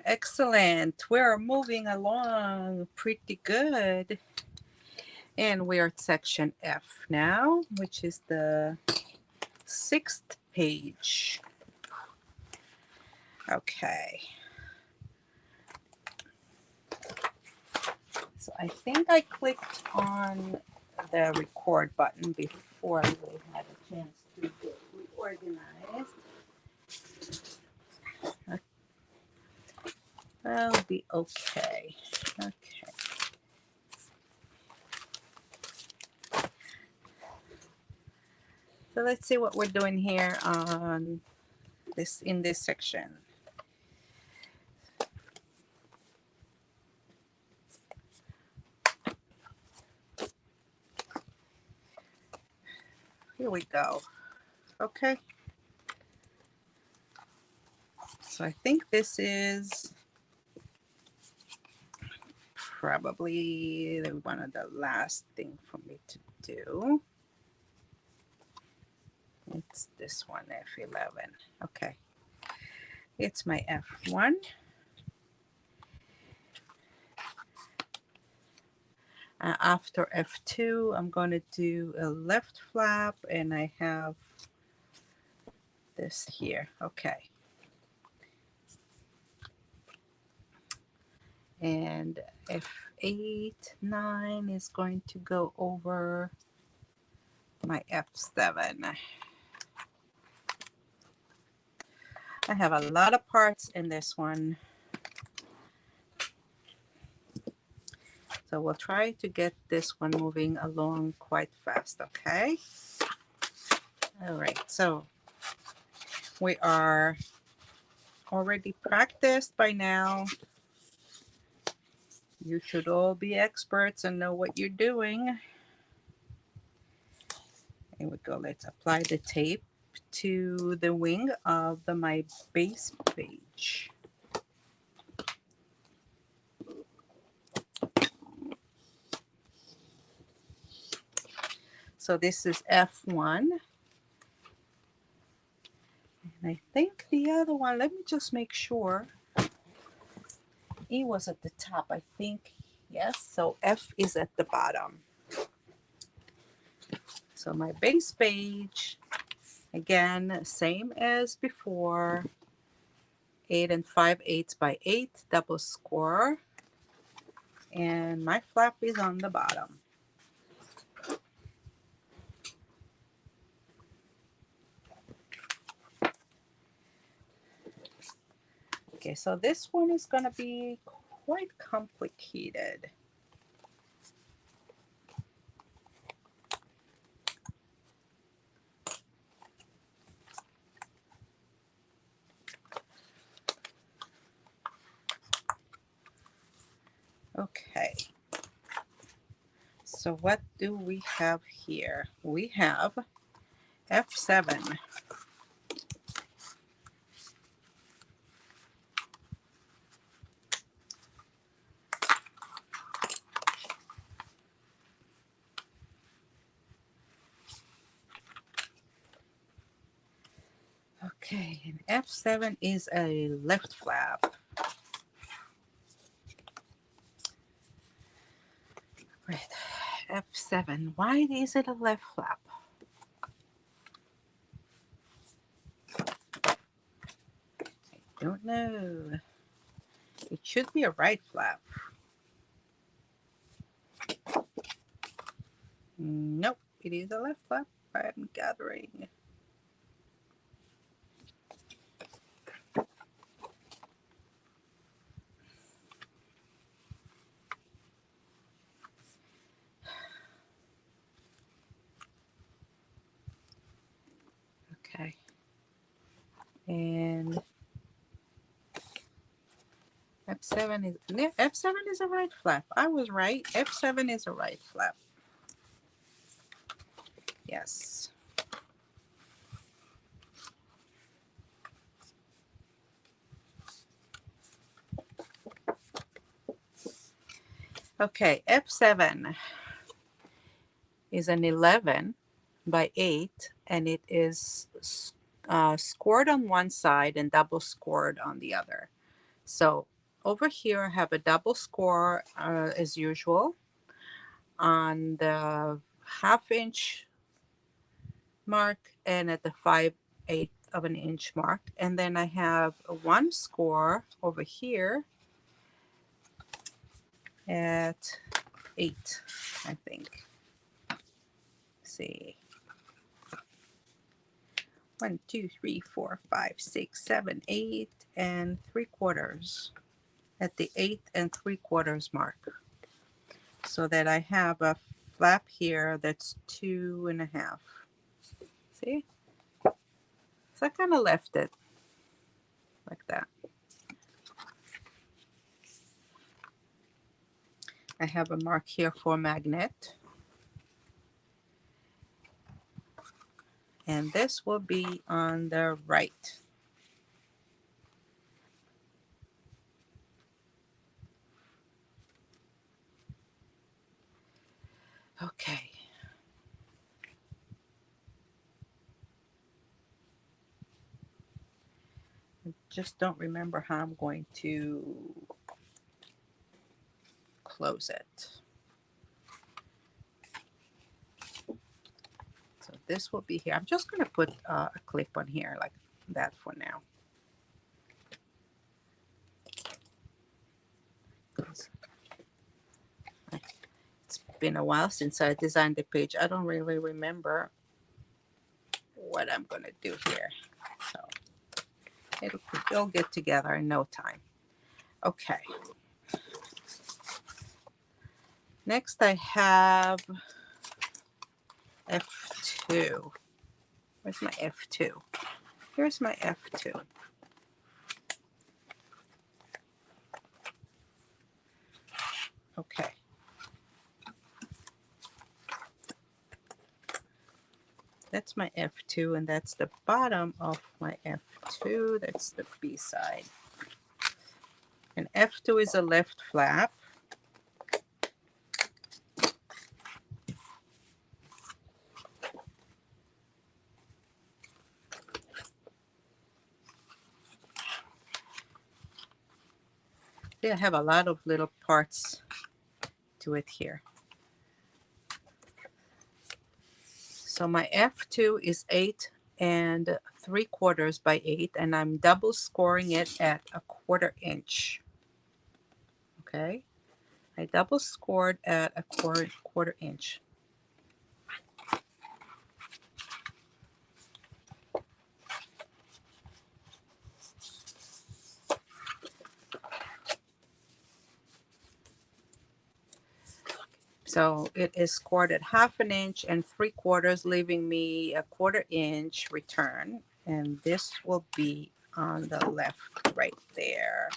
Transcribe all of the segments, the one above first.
Excellent. We're moving along pretty good. And we're at section F now, which is the 6th page. Okay. So I think I clicked on the record button before I really had a chance to get reorganized. That'll be okay. Okay. So let's see what we're doing here on this in this section. Here we go. Okay. So I think this is probably one of the last thing for me to do. It's this one, F11. Okay. It's my F1. After F2, I'm going to do a left flap, and I have this here. Okay. And F8, 9 is going to go over my F7. I have a lot of parts in this one. So we'll try to get this one moving along quite fast, okay? All right, so we are already practiced by now. You should all be experts and know what you're doing. Here we go. Let's apply the tape to the wing of my base page. So this is F1. And I think the other one, let me just make sure. E was at the top, I think. Yes, so F is at the bottom. So my base page, again, same as before. 8 5/8 by 8 double score. And my flap is on the bottom. Okay, so this one is going to be quite complicated. Okay. So what do we have here? We have F7. Okay, and F7 is a left flap. Right, F7. Why is it a left flap? I don't know. It should be a right flap. Nope, it is a left flap. I'm gathering. Okay. And F7 is a right flap. I was right. F7 is a right flap. Yes. Okay, F7 is an 11 by 8, and it is scored on one side and double scored on the other. So over here, I have a double score as usual on the 1/2 inch mark and at the 5/8 of an inch mark. And then I have one score over here at 8, I think. Let's see. 1, 2, 3, 4, 5, 6, 7, 8 and 3/4 at the 8 3/4 mark. So that I have a flap here that's 2.5. See? So I kind of left it like that. I have a mark here for magnet. And this will be on the right. Okay. I just don't remember how I'm going to close it. So this will be here. I'm just going to put a clip on here like that for now. It's been a while since I designed the page. I don't really remember what I'm going to do here. So it'll get together in no time. Okay. Next I have F2. Where's my F2? Here's my F2. Okay. That's my F2, and that's the bottom of my F2. That's the B side. And F2 is a left flap. I have a lot of little parts to it here. So my F2 is 8 3/4 by 8, and I'm double scoring it at 1/4 inch. Okay, I double scored at 1/4 inch. So it is scored at 1/2 inch and 3/4, leaving me 1/4 inch return. And this will be on the left right there.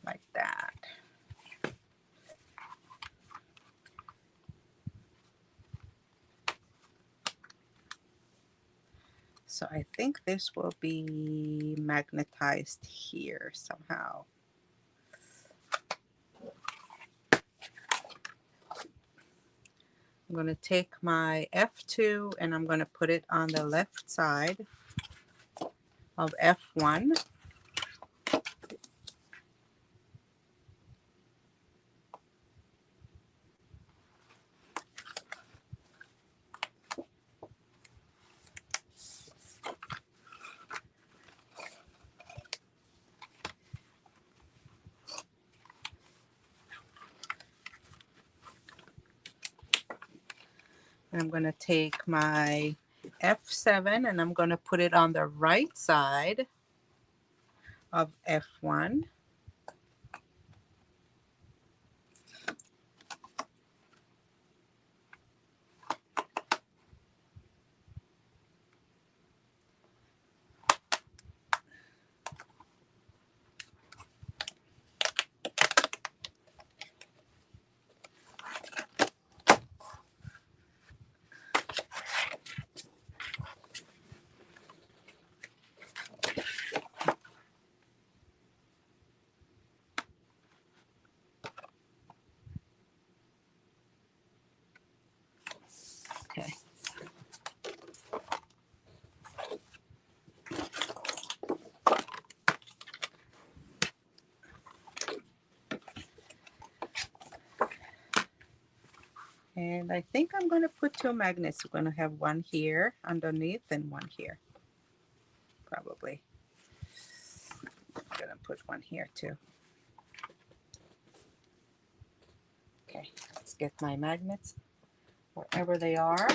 Like that. So I think this will be magnetized here somehow. I'm going to take my F2 and I'm going to put it on the left side of F1. And I'm going to take my F7 and I'm going to put it on the right side of F1. And I think I'm going to put two magnets. We're going to have one here underneath and one here. Probably. I'm going to put one here too. Okay, let's get my magnets wherever they are.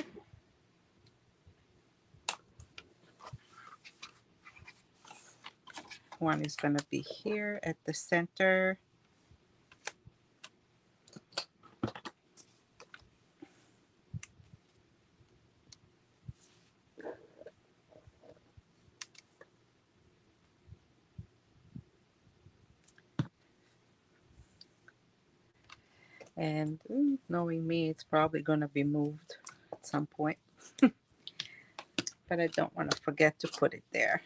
One is going to be here at the center. And knowing me, it's probably going to be moved at some point. But I don't want to forget to put it there.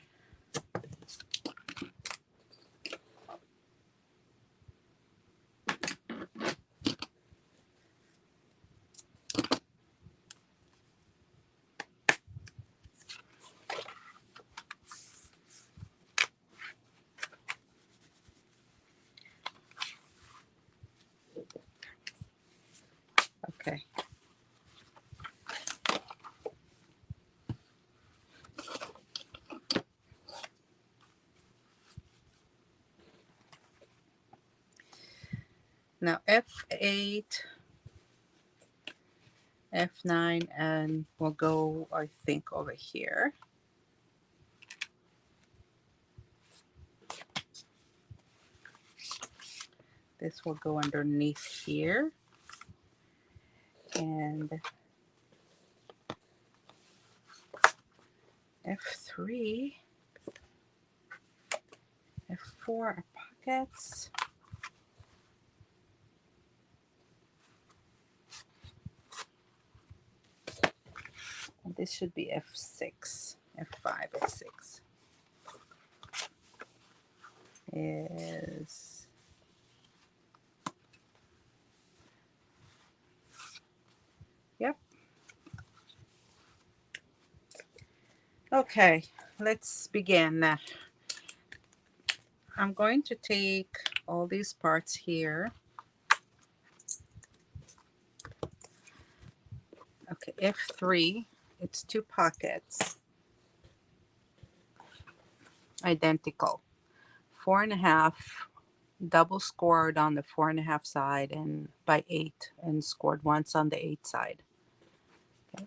Okay. Now F8, F9, and we'll go, I think, over here. This will go underneath here. And F3, F4 are pockets. And this should be F6, F5, F6. Is yep. Okay, let's begin. I'm going to take all these parts here. Okay, F3, it's two pockets, identical. 4.5, double scored on the 4.5 side and by 8, and scored once on the 8 side. Okay.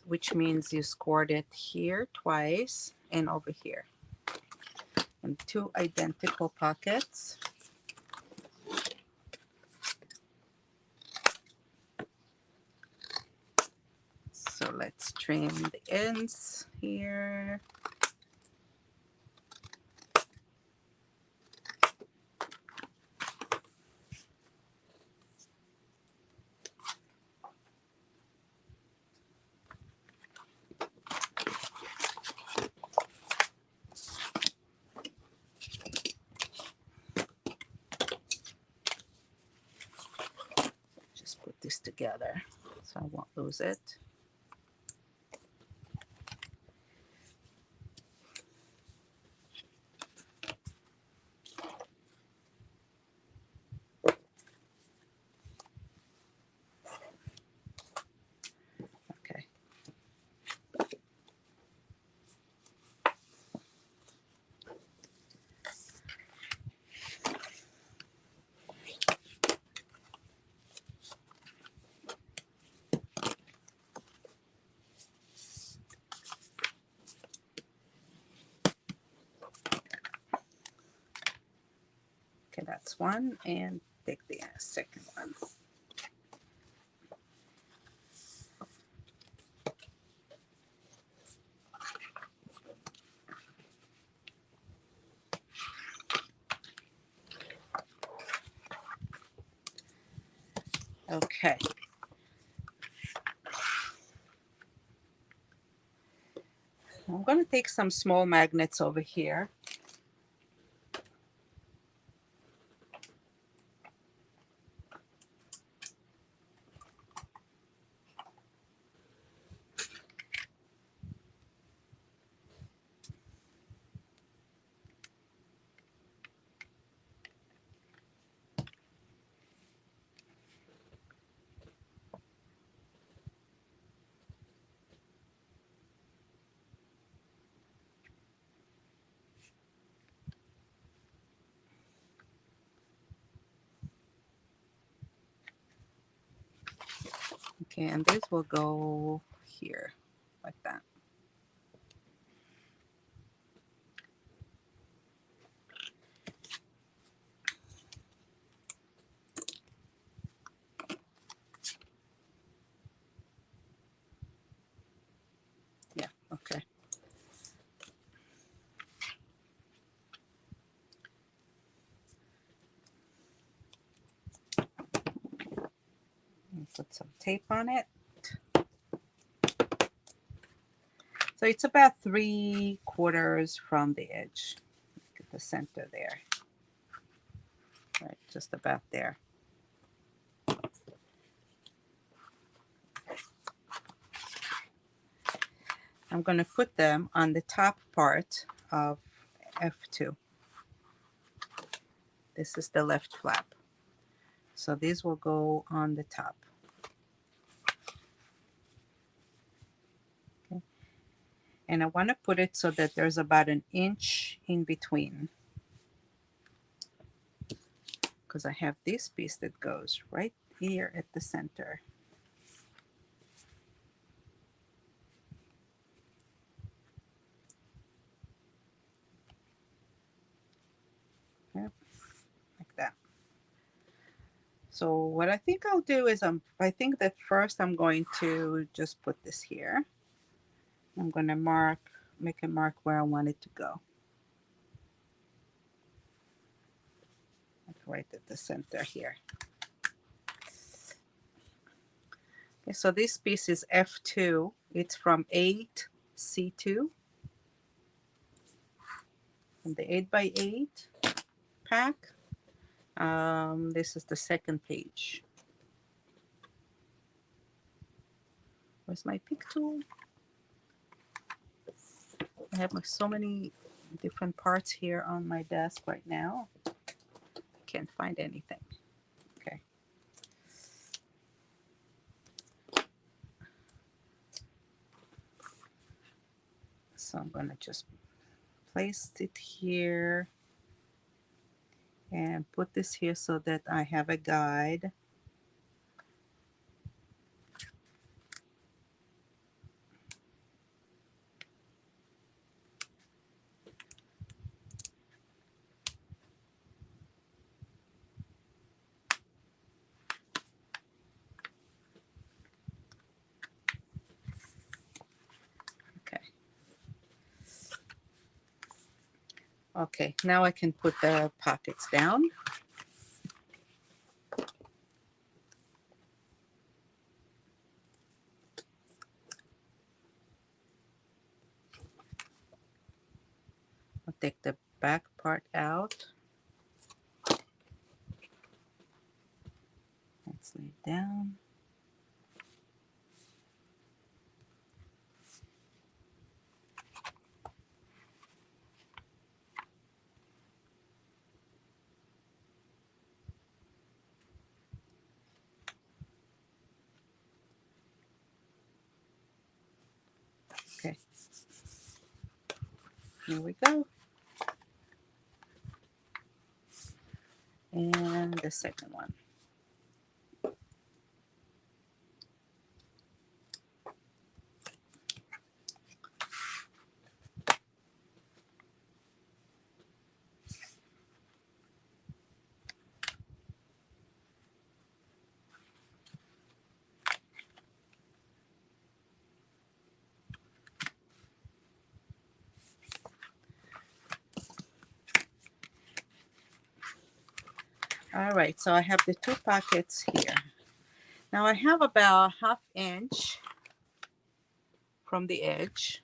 Which means you scored it here twice and over here. And two identical pockets. So let's trim the ends here. Just put this together so I won't lose it. Okay. Okay, that's one, and take the second one. Okay. I'm going to take some small magnets over here. Okay, and this will go here like that. Yeah, okay. Put some tape on it. So it's about 3/4 from the edge. Look at the center there. Right, just about there. I'm going to put them on the top part of F2. This is the left flap. So these will go on the top. Okay. And I want to put it so that there's about an inch in between, because I have this piece that goes right here at the center. Yep, like that. So what I think I'll do is I think that first I'm going to just put this here. I'm going to make a mark where I want it to go. Like right at the center here. Okay, so this piece is F2. It's from 8C2. From the 8x8 pack. This is the second page. Where's my pick tool? I have so many different parts here on my desk right now. Can't find anything. Okay. So I'm going to just place it here and put this here so that I have a guide. Okay. Okay, now I can put the pockets down. I'll take the back part out. Let's lay it down. Okay. Here we go. And the second one. All right, so I have the two pockets here. Now I have about 1/2 inch from the edge.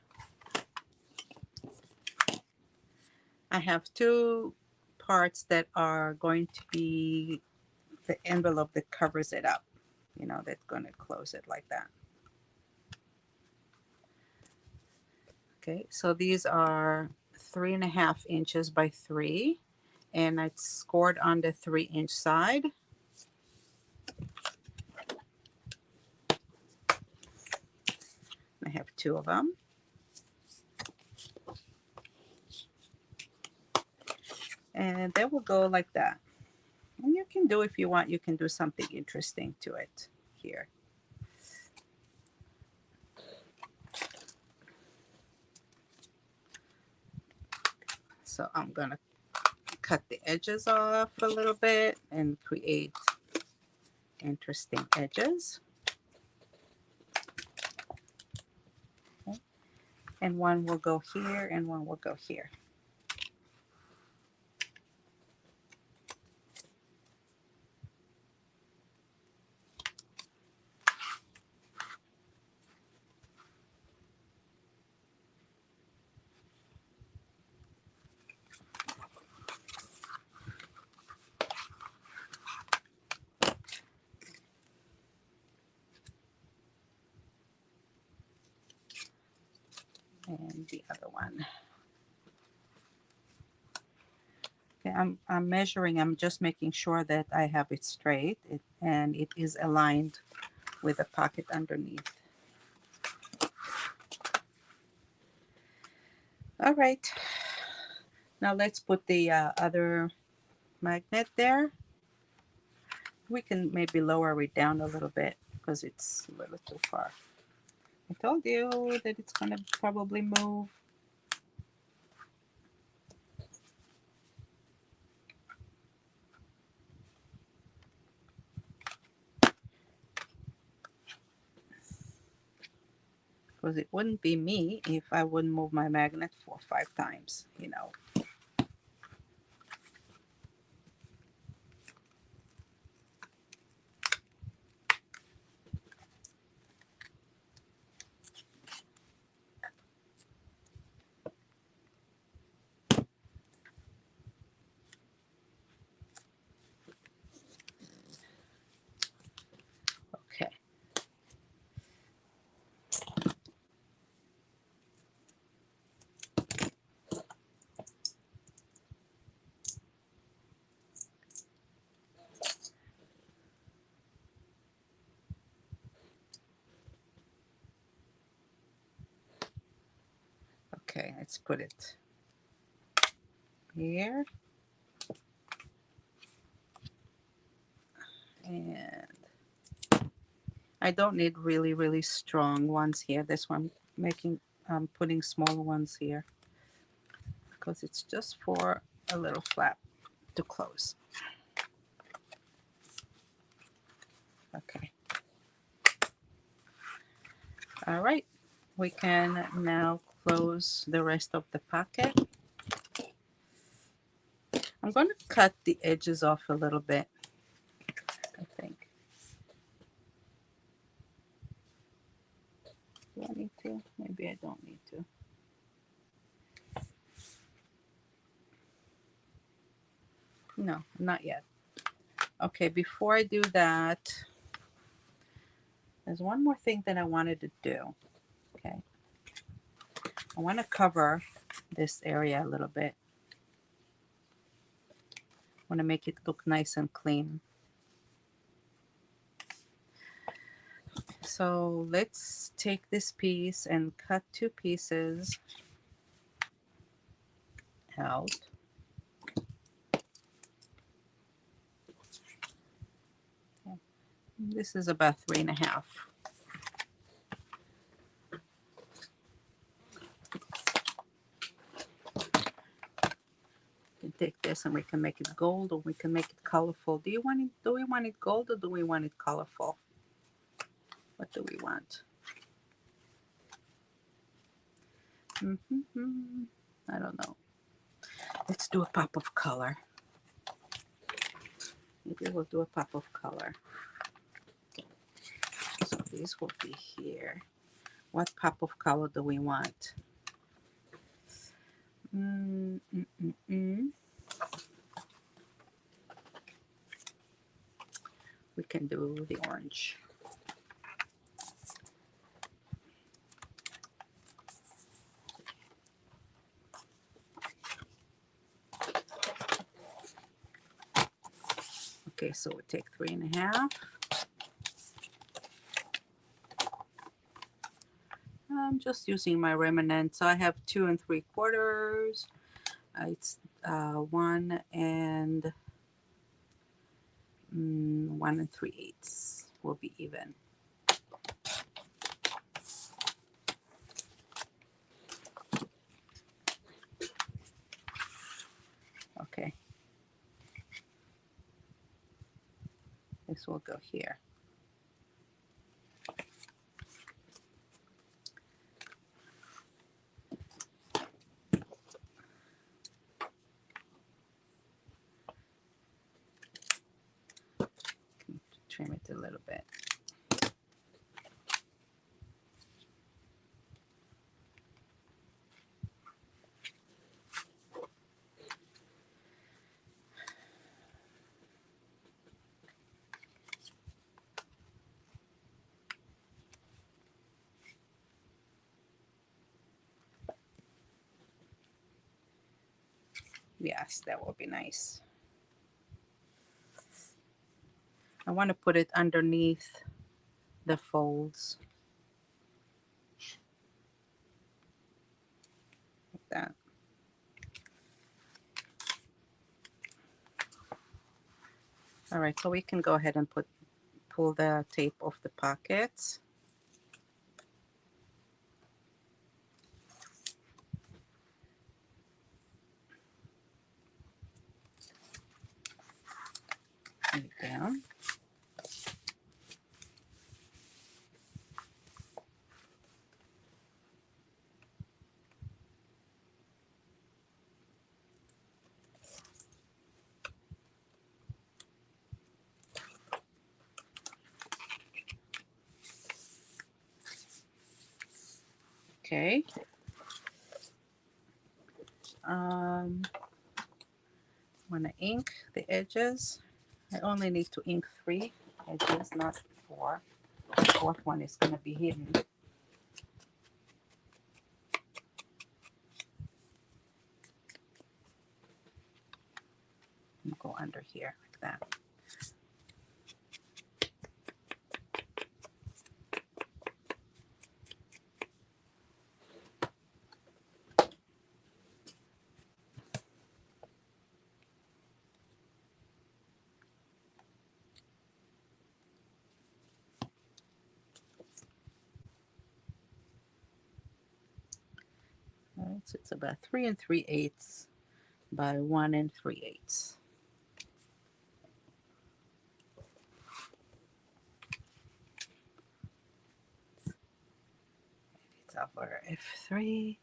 I have two parts that are going to be the envelope that covers it up. You know, that's going to close it like that. Okay, so these are 3.5 inches by 3, and it's scored on the 3-inch side. I have two of them. And they will go like that. And you can do, if you want, you can do something interesting to it here. So I'm gonna cut the edges off a little bit and create interesting edges. Okay. And one will go here and one will go here. And the other one. Okay, I'm measuring, I'm just making sure that I have it straight and it is aligned with the pocket underneath. All right, now let's put the other magnet there. We can maybe lower it down a little bit because it's a little too far. I told you that it's gonna probably move. Because it wouldn't be me if I wouldn't move my magnet 4 or 5 times, you know. Okay. Okay, let's put it here. And I don't need really, really strong ones here. This one making, putting smaller ones here because it's just for a little flap to close. Okay. All right. We can now close the rest of the pocket. I'm going to cut the edges off a little bit, I think. Do I need to? Maybe I don't need to. No, not yet. Okay, before I do that, there's one more thing that I wanted to do. Okay. I want to cover this area a little bit. I want to make it look nice and clean. So let's take this piece and cut 2 pieces out. Okay. This is about 3.5. We can take this and we can make it gold or we can make it colorful. Do we want it gold or do we want it colorful? What do we want? I don't know. Let's do a pop of color. Maybe we'll do a pop of color. So these will be here. What pop of color do we want? We can do the orange. Okay, so we take 3.5. I'm just using my remnant. So I have 2 3/4. It's 1 and 1 3/8 will be even. This will go here. Trim it a little bit. Yes, that will be nice. I want to put it underneath the folds. Like that. All right, so we can go ahead and pull the tape off the pockets. There we go. Okay. Want to ink the edges. I only need to ink 3 edges, not 4. The 4th one is going to be hidden. Go under here like that. All right, so it's about 3 3/8 by 1 3/8. It's over F3.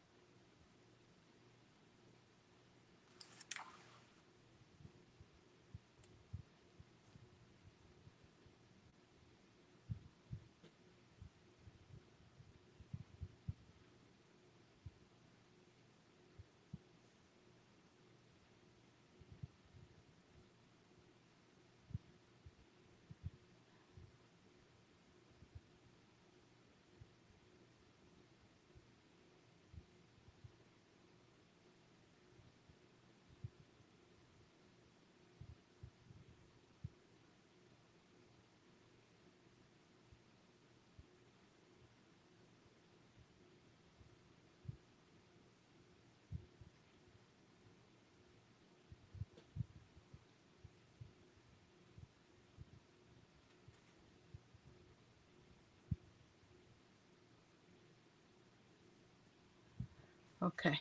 Okay.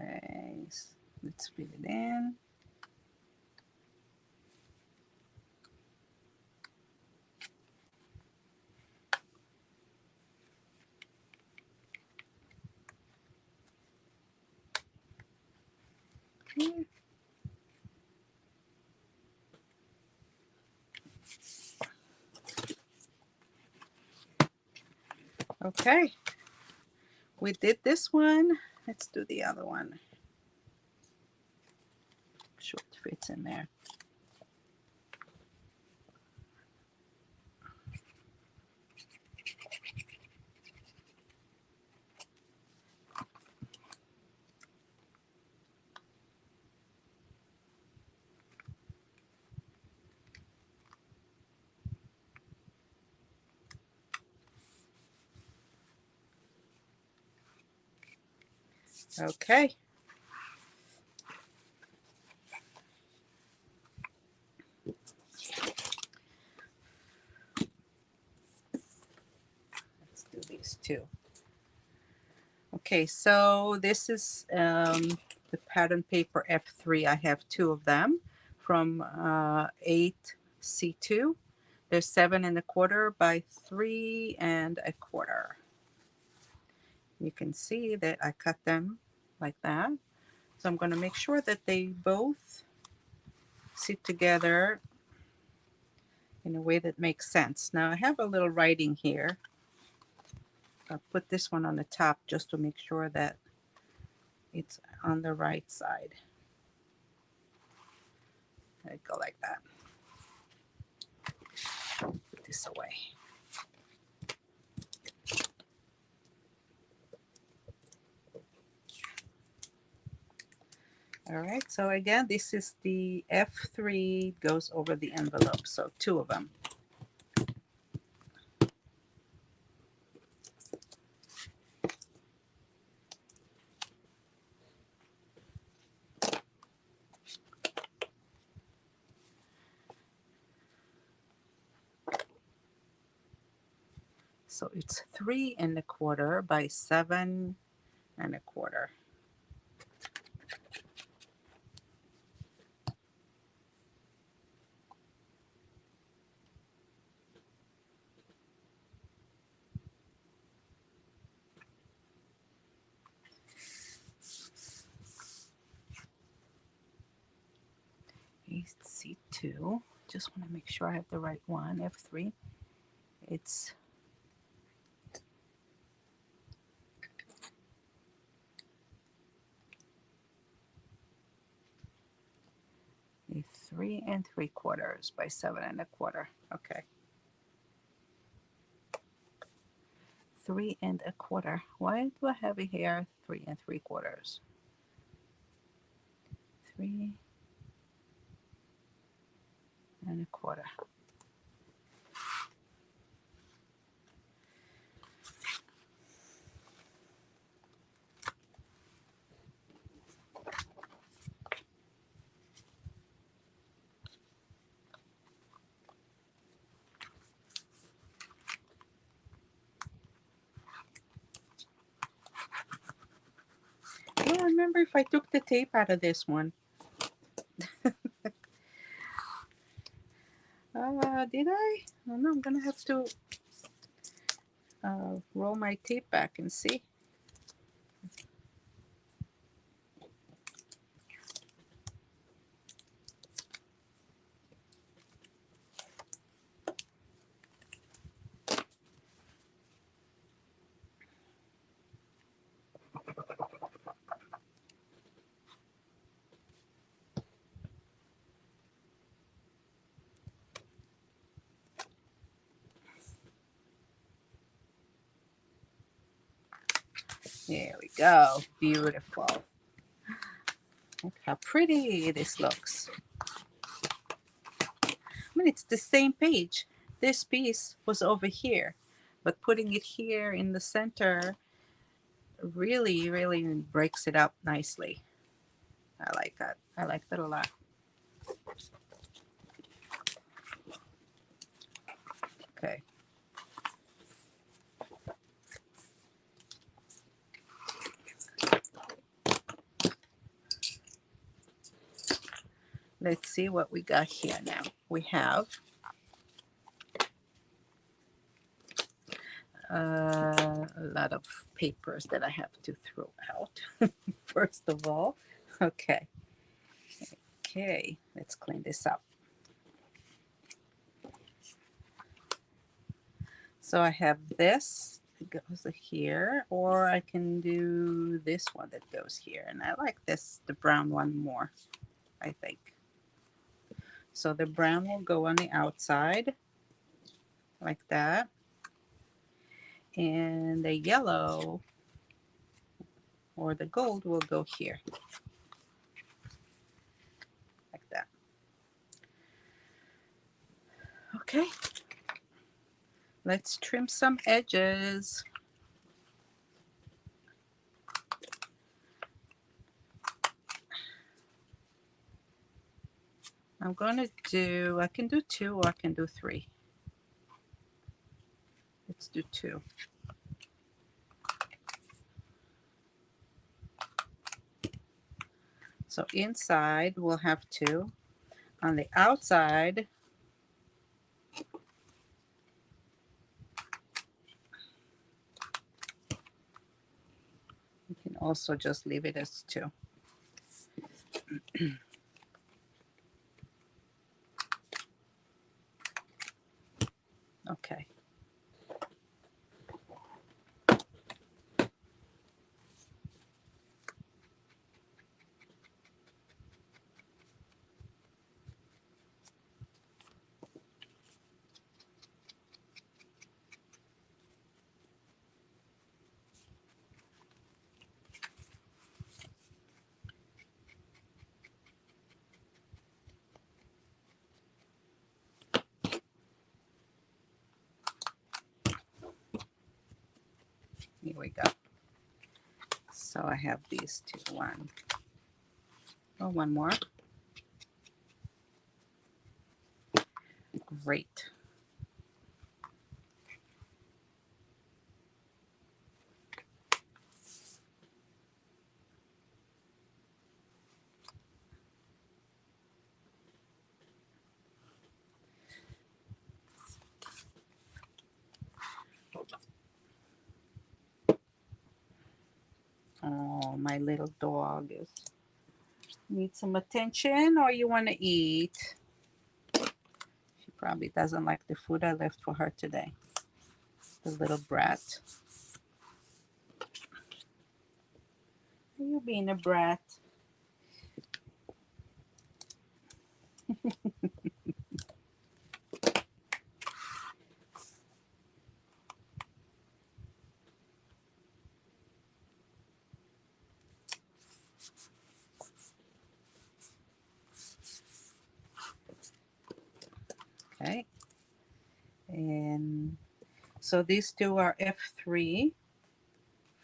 Okay, let's fill it in. Okay. Okay, we did this one. Let's do the other one. Sure it fits in there. Okay. Let's do these two. Okay, so this is the pattern paper F3. I have two of them from 8C2. They're 7¼ by 3¼ You can see that I cut them like that. So I'm going to make sure that they both sit together in a way that makes sense. Now I have a little writing here. I'll put this one on the top just to make sure that it's on the right side. Let it go like that. Put this away. All right, so again, this is the F3 goes over the envelope, so two of them. So it's 3¼ by 7¼ C2. Just want to make sure I have the right one. F3. It's a 3¾ by 7¼ Okay. 3¼ Why do I have it here 3¾ 3¼ I don't remember if I took the tape out of this one. Did I? I don't know. I'm gonna have to roll my tape back and see. There we go. Beautiful. Look how pretty this looks. I mean, it's the same page. This piece was over here, but putting it here in the center really, really breaks it up nicely. I like that. I like that a lot. Okay. Let's see what we got here now. We have a lot of papers that I have to throw out, first of all. Okay. Okay, let's clean this up. So I have this that goes here, or I can do this one that goes here. And I like this, the brown one more, I think. So the brown will go on the outside, like that. And the yellow, or the gold, will go here, like that. Okay. Let's trim some edges. I'm going to do, I can do 2 or I can do 3. Let's do 2. So inside we'll have 2. On the outside, you can also just leave it as 2. Okay. Here we go. So I have these 2. One more. Great. Oh, my little dog needs some attention, or you want to eat? She probably doesn't like the food I left for her today. The little brat. Are you being a brat? Okay. And so these 2 are F3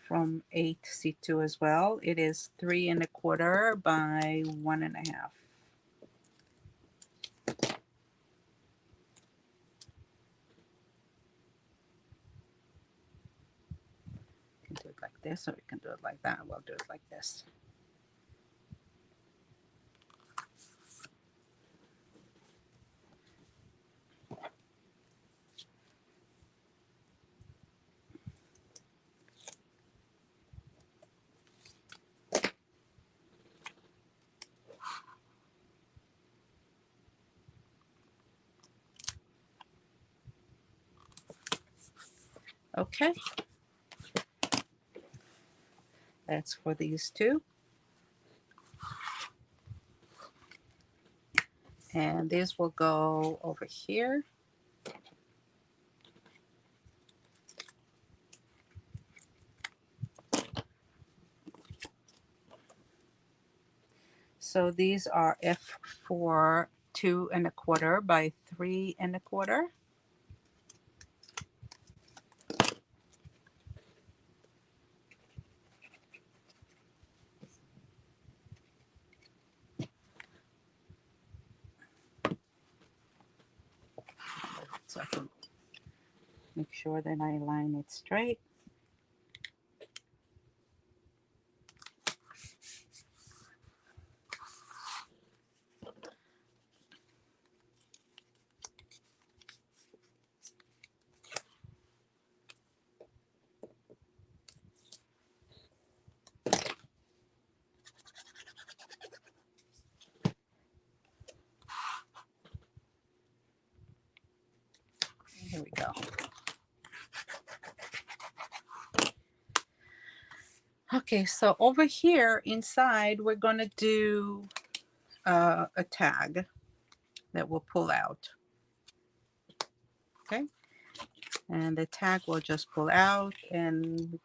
from 8C2 as well. It is 3 1/4 by 1 1/2. We can do it like this, or we can do it like that. We'll do it like this. Okay. That's for these 2. And these will go over here. So these are F4 2 1/4 by 3 1/4. So I can make sure that I line it straight. Here we go. Okay, so over here inside, we're going to do a tag that will pull out. Okay, and the tag will just pull out, and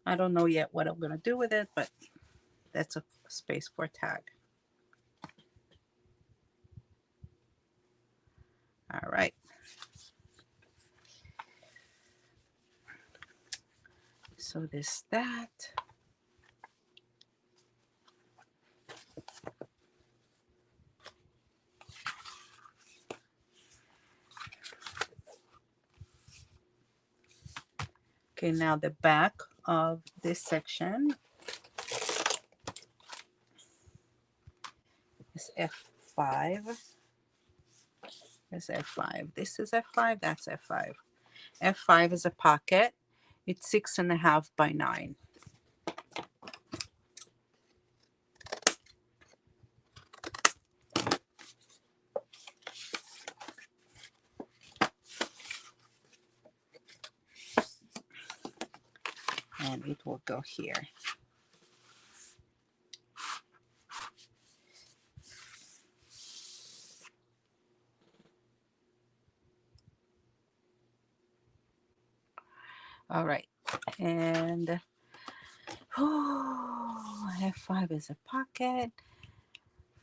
I don't know yet what I'm going to do with it, but that's a space for a tag. All right. So this, that. Okay, now the back of this section is F5. Is F5. This is F5, that's F5. F5 is a pocket. It's 6.5 by 9. And it will go here. All right, and F5 is a pocket.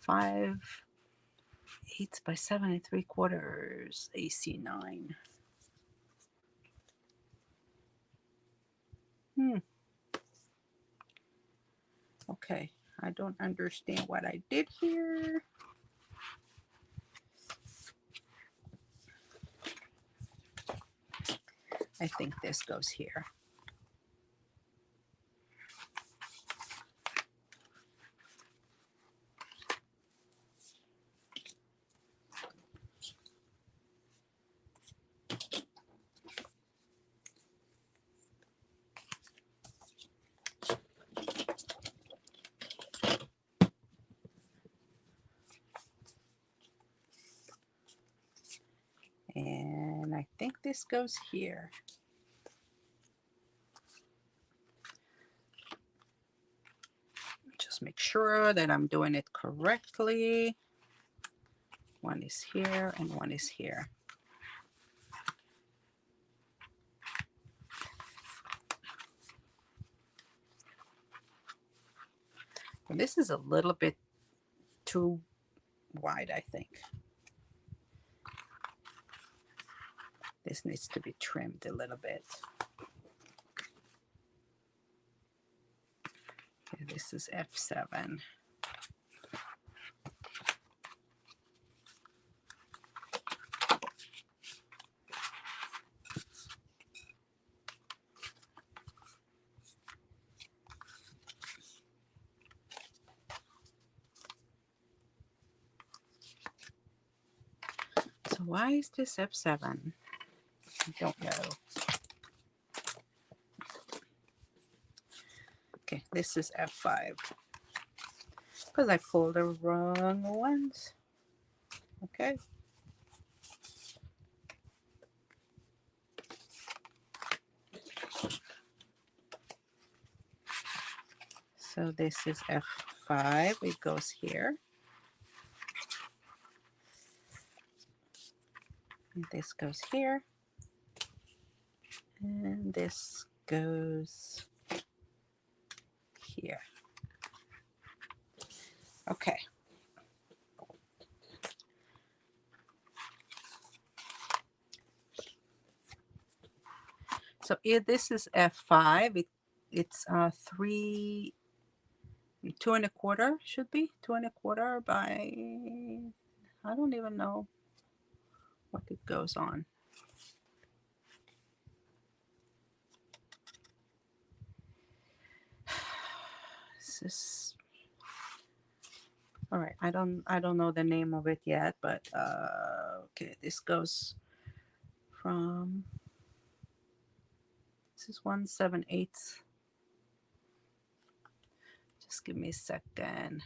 5/8 by 7 3/4, AC9. Okay, I don't understand what I did here. I think this goes here. And I think this goes here. Just make sure that I'm doing it correctly. One is here and one is here. And this is a little bit too wide, I think. This needs to be trimmed a little bit. Okay, this is F7. So why is this F7? I don't know. Okay, this is F5. Because I pulled the wrong ones. Okay. So this is F5. It goes here. And this goes here. And this goes here. Okay. So this is F5. It's 2 1/4 should be 2 1/4 by, I don't even know what it goes on. This is, all right. I don't know the name of it yet, but okay. This goes from, this is 1/7/8. Just give me a second.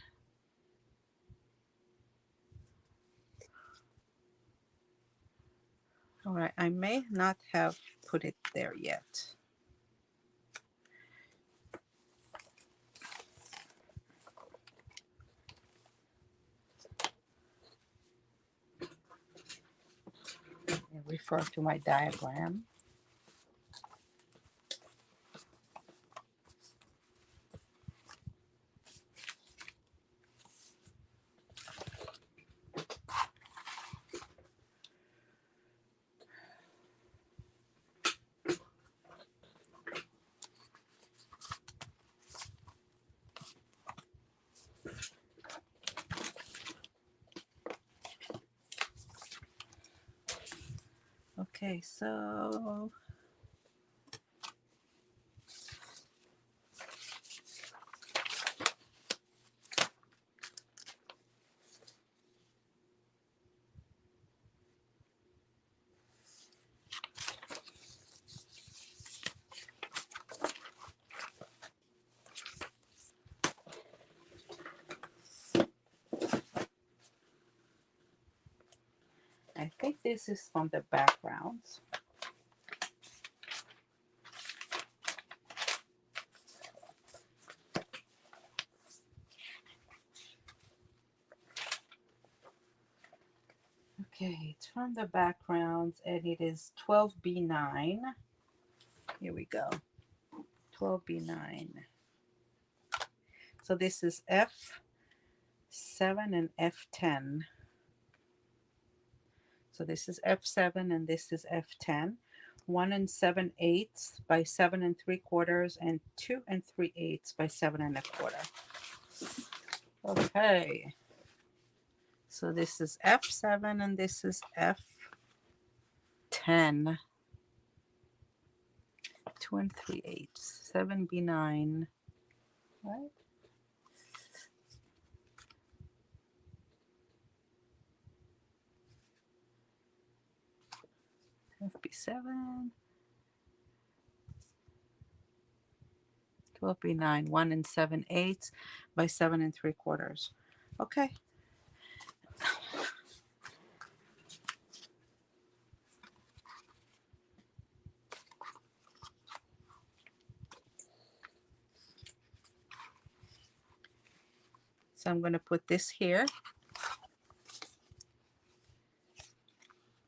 All right, I may not have put it there yet. I refer to my diagram. Okay, so think this is from the backgrounds. Okay, it's from the backgrounds and it is 12B9. Here we go. 12B9. So this is F7 and F10. So this is F7 and this is F10. 1 7/8 by 7 3/4 and 2 3/8 by 7 1/4. Okay. So this is F7 and this is F10. 2 3/8. 7B9. Right? FB7. 12B9. 1 7/8 by 7 3/4. Okay. So I'm going to put this here.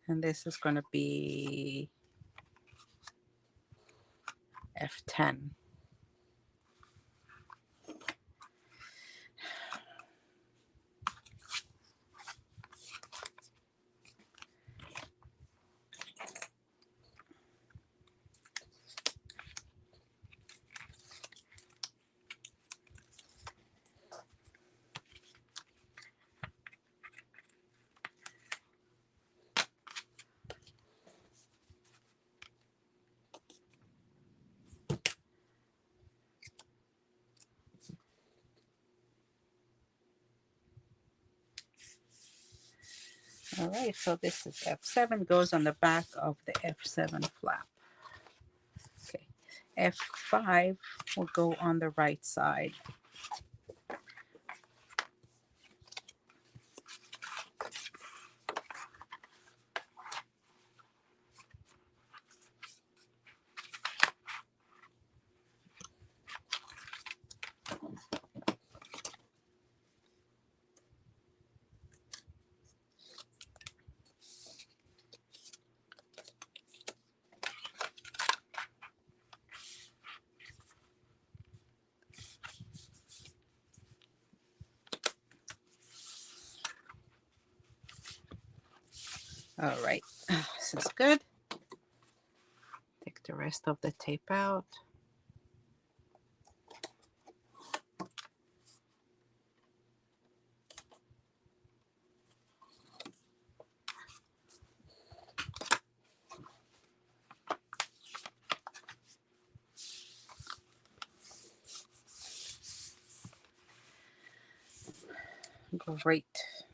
And this is going to be F10. All right, so this is F7, goes on the back of the F7 flap. Okay, F5 will go on the right side. All right, this is good. Take the rest of the tape out. Great.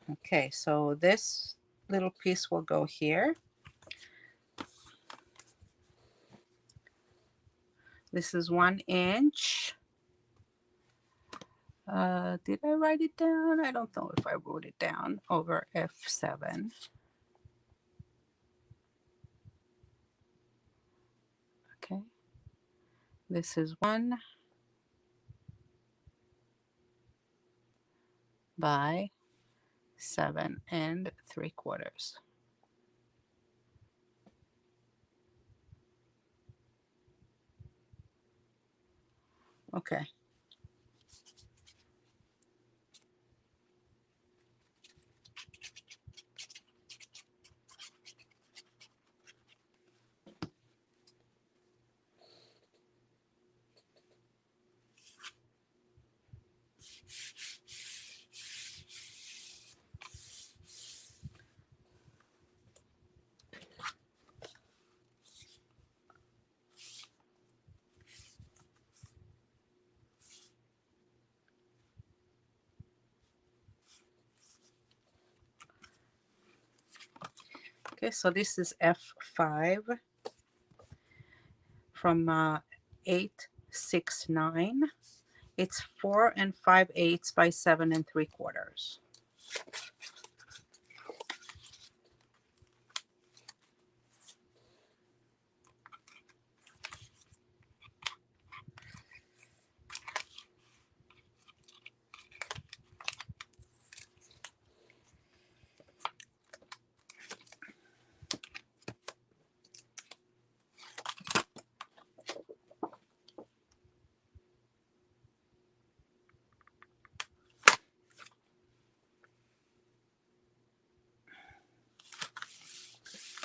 Okay, so this little piece will go here. This is 1 inch. Did I write it down? I don't know if I wrote it down. Over F7. Okay. This is 1 by 7 3/4. Okay. Okay, so this is F5 from 8 6 9. It's 4 5/8 by 7 3/4.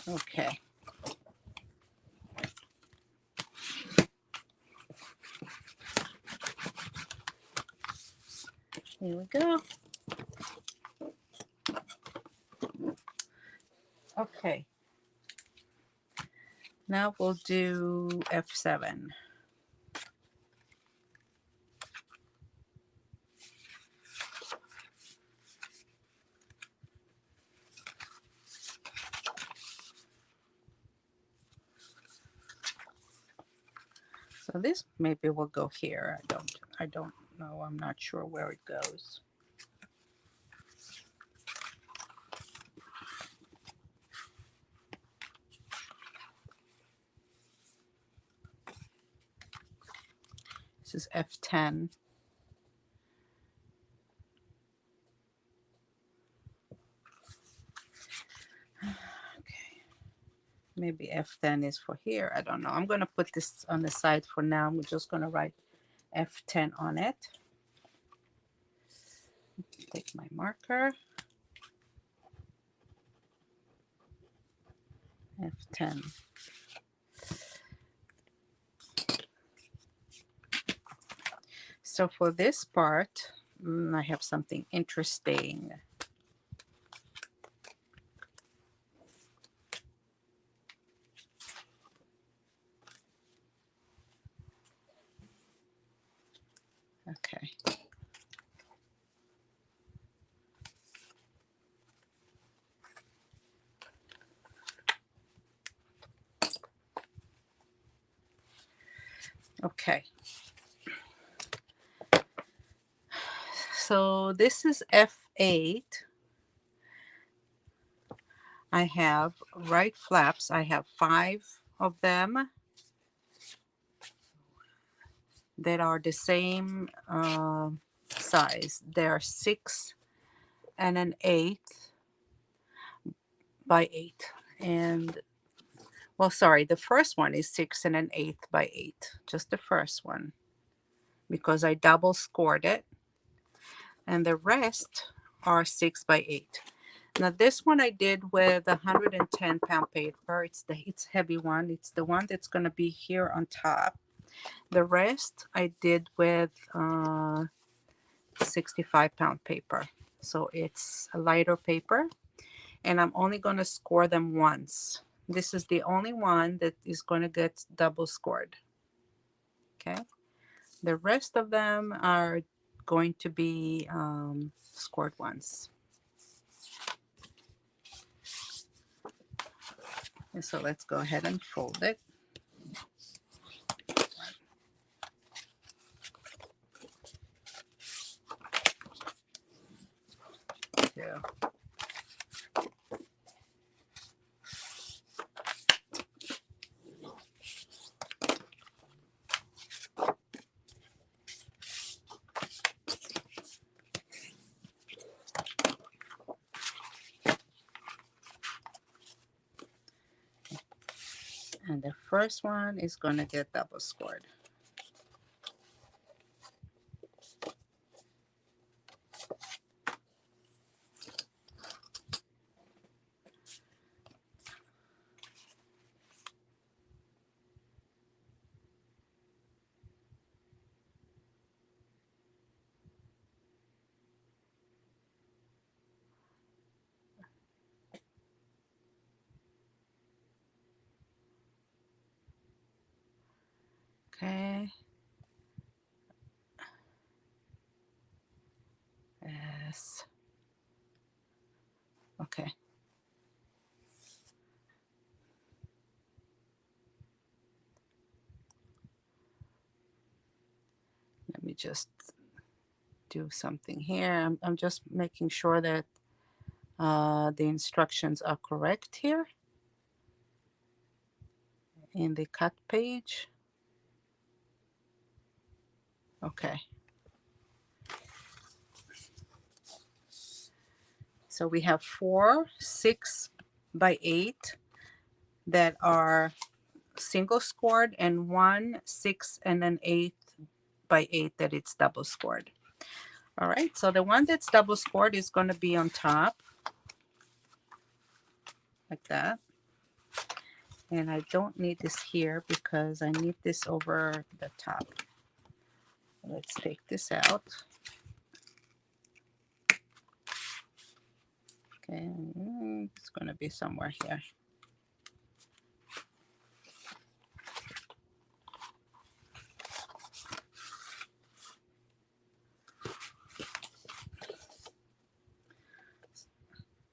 Okay. Here we go. Okay. Now we'll do F7. So this maybe will go here. I don't know. I'm not sure where it goes. This is F10. Okay. Maybe F10 is for here. I don't know. I'm going to put this on the side for now. I'm just going to write F10 on it. Take my marker. F10. So for this part, I have something interesting. Okay. Okay. So this is F8. I have right flaps. I have 5 of them that are the same size. They are 6 and an eighth by 8. And well, sorry, the first one is 6 and an eighth by 8. Just the first one, because I double scored it. And the rest are 6 by 8. Now this one I did with 110 pound paper. It's heavy one. It's the one that's going to be here on top. The rest I did with 65 pound paper. So it's a lighter paper, and I'm only going to score them once. This is the only one that is going to get double scored. Okay. The rest of them are going to be scored once. And so let's go ahead and fold it. Yeah. And the first one is going to get double scored. Okay. Yes. Okay. Let me just do something here. I'm just making sure that the instructions are correct here in the cut page. Okay. So we have 4 6 by 8 that are single scored, and 1 6 and an eighth by 8 that it's double scored. All right, so the one that's double scored is going to be on top like that. And I don't need this here because I need this over the top. Let's take this out. Okay, it's going to be somewhere here.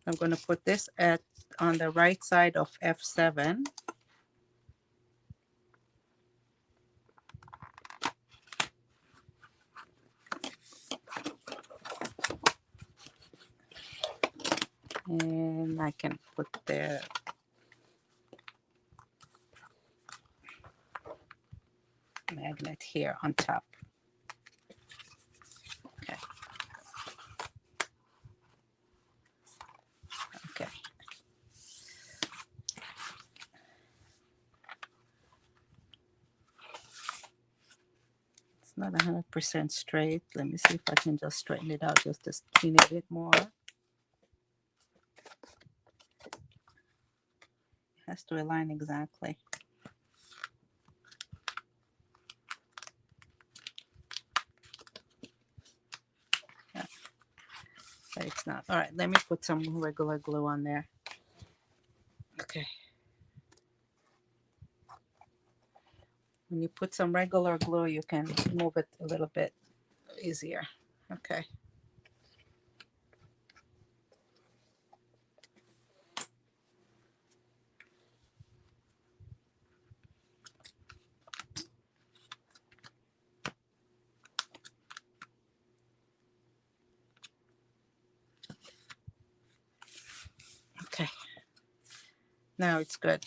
I'm going to put this on the right side of F7. And I can put the magnet here on top. Okay. Okay. It's not 100% straight. Let me see if I can just straighten it out just a teeny bit more. It has to align exactly. Yeah. But it's not. All right, let me put some regular glue on there. Okay. When you put some regular glue, you can move it a little bit easier. Okay. Okay. Now it's good.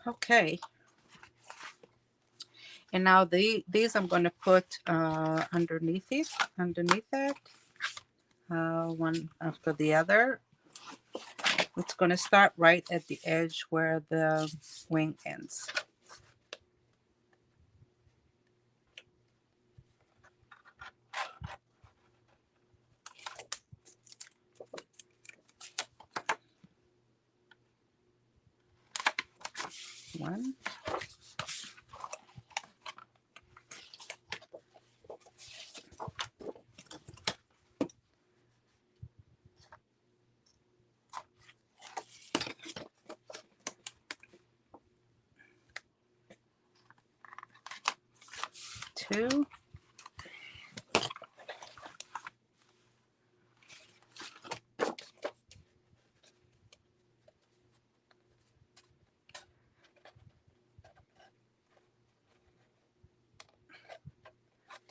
Okay. And now these I'm going to put underneath it, one after the other. It's going to start right at the edge where the wing ends. One. Two.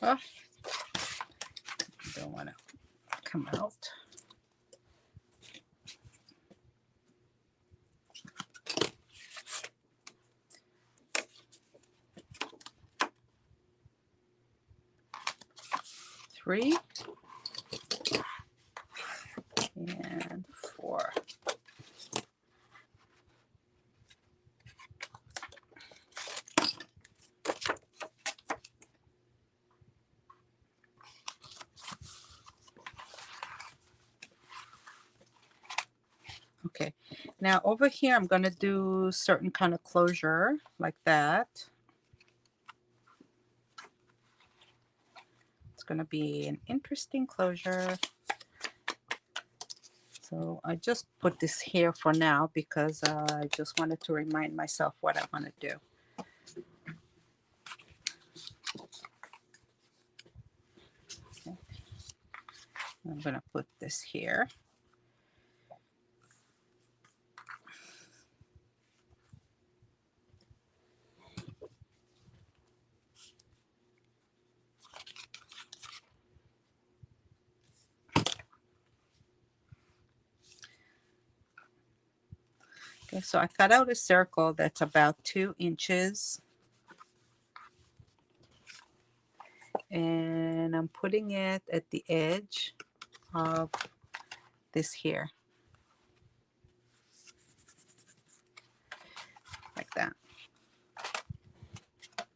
Oh, don't want to come out. Three. And four. Okay, now over here I'm going to do certain kind of closure like that. It's going to be an interesting closure. So I just put this here for now because I just wanted to remind myself what I want to do. Okay. I'm going to put this here. Okay, so I cut out a circle that's about 2 inches. And I'm putting it at the edge of this here. like that. Let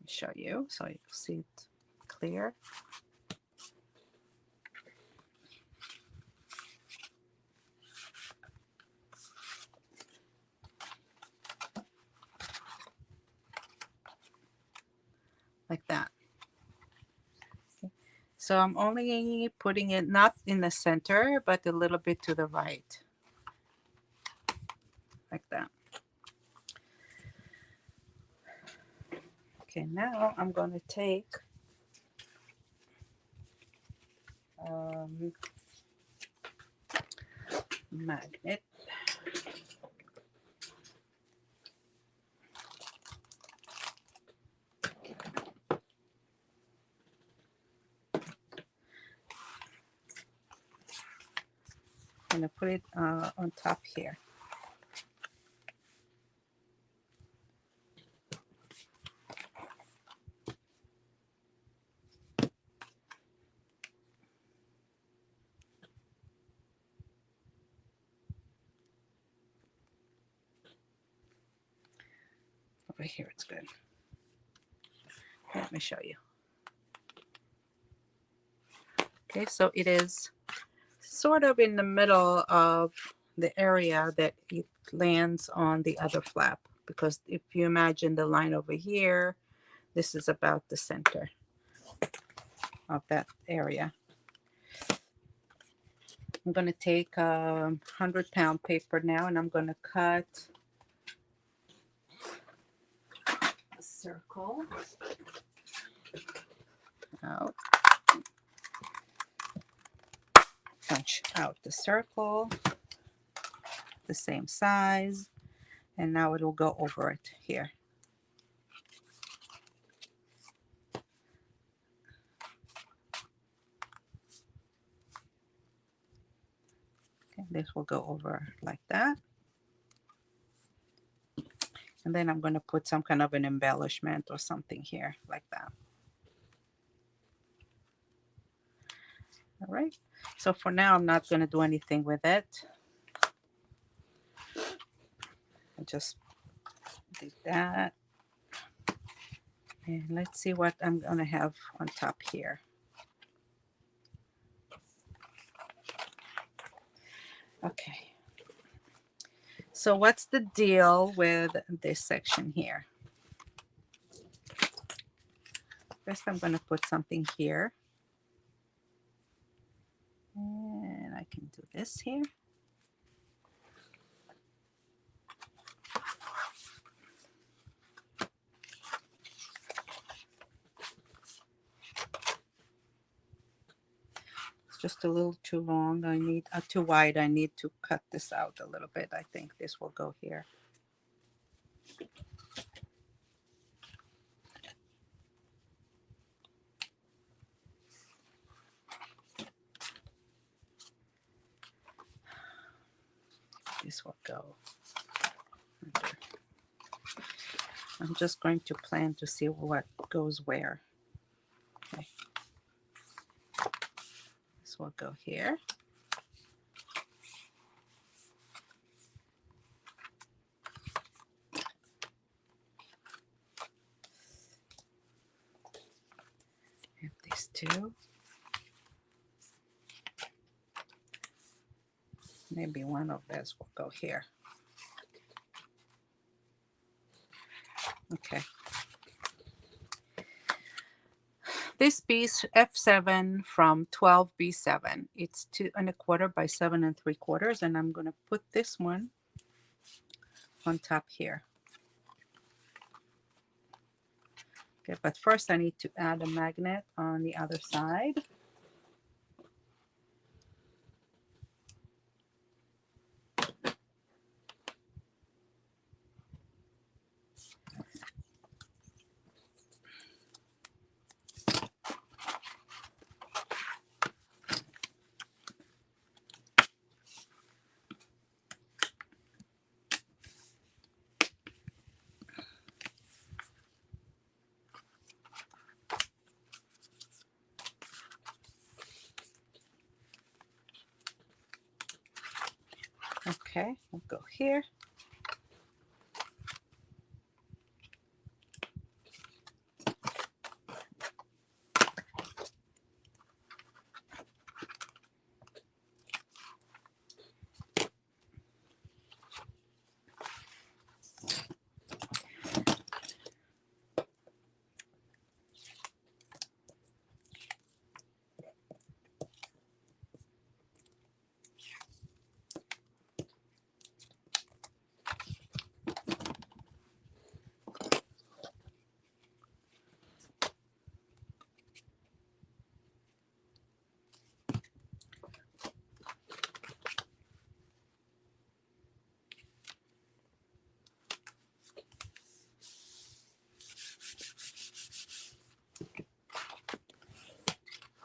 me show you so you can see it clear. Like that. Okay. So I'm only putting it not in the center, but a little bit to the right. Like that. Okay, now I'm going to take magnet. I'm going to put it on top here. Over here, it's good. Let me show you. Okay, so it is sort of in the middle of the area that it lands on the other flap, because if you imagine the line over here, this is about the center of that area. I'm going to take a 100-pound paper now, and I'm going to cut a circle out. Punch out the circle, the same size, and now it will go over it here. Okay, this will go over like that. And then I'm going to put some kind of an embellishment or something here like that. All right. So for now, I'm not going to do anything with it. I just did that. And let's see what I'm going to have on top here. Okay. So what's the deal with this section here? First, I'm going to put something here. And I can do this here. It's just a little too long. I need too wide. I need to cut this out a little bit. I think this will go here. This will go under. I'm just going to plan to see what goes where. Okay. This will go here. And these two. Maybe one of those will go here. Okay. This piece F7 from 12B7. It's 2 1/4 by 7 3/4, and I'm going to put this one on top here. Okay, but first I need to add a magnet on the other side. Okay, we'll go here.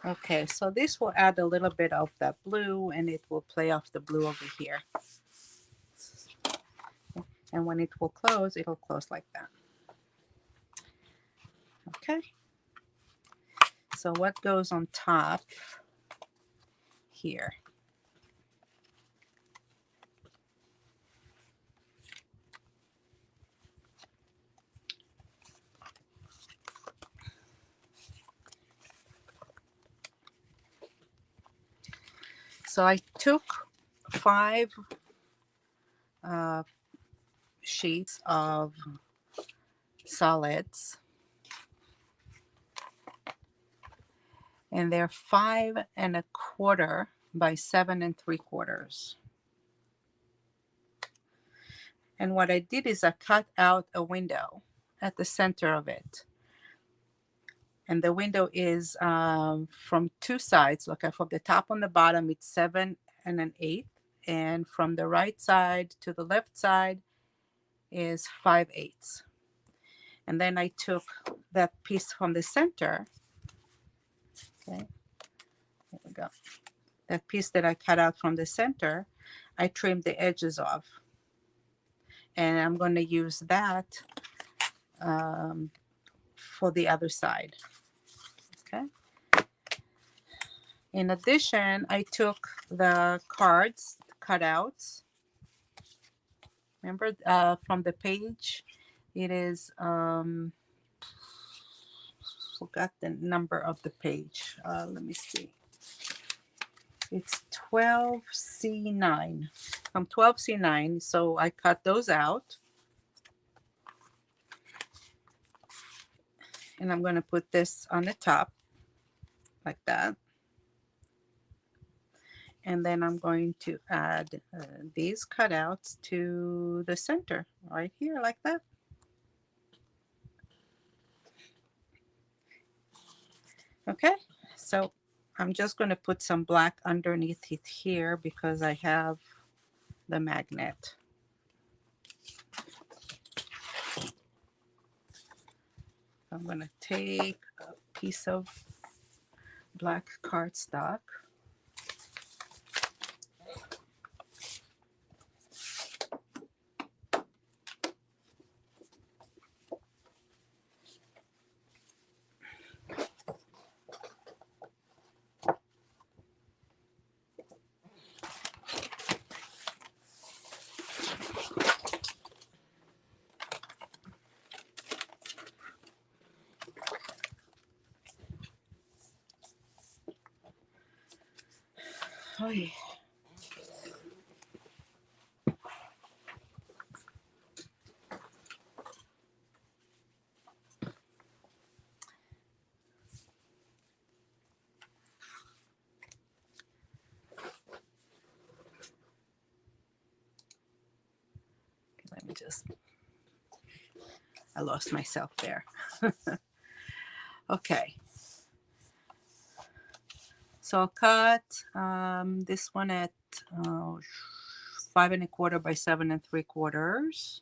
Okay, so this will add a little bit of that blue and it will play off the blue over here. And when it will close, it'll close like that. Okay. So what goes on top here? So I took 5 sheets of solids, and they're 5 1/4 by 7 3/4. And what I did is I cut out a window at the center of it. And the window is from 2 sides. Look, from the top on the bottom, it's 7 1/8. And from the right side to the left side is 5/8. And then I took that piece from the center. Okay, here we go. That piece that I cut out from the center, I trimmed the edges off. And I'm going to use that for the other side. Okay. In addition, I took the cards cutouts. Remember from the page, it is, forgot the number of the page. Let me see. It's 12C9. From 12C9, so I cut those out. And I'm going to put this on the top like that. And then I'm going to add these cutouts to the center right here like that. Okay, so I'm just going to put some black underneath it here because I have the magnet. I'm going to take a piece of black cardstock. Oh, yeah. Let me just, I lost myself there. Okay. So I'll cut this one at 5 1/4 by 7 3/4.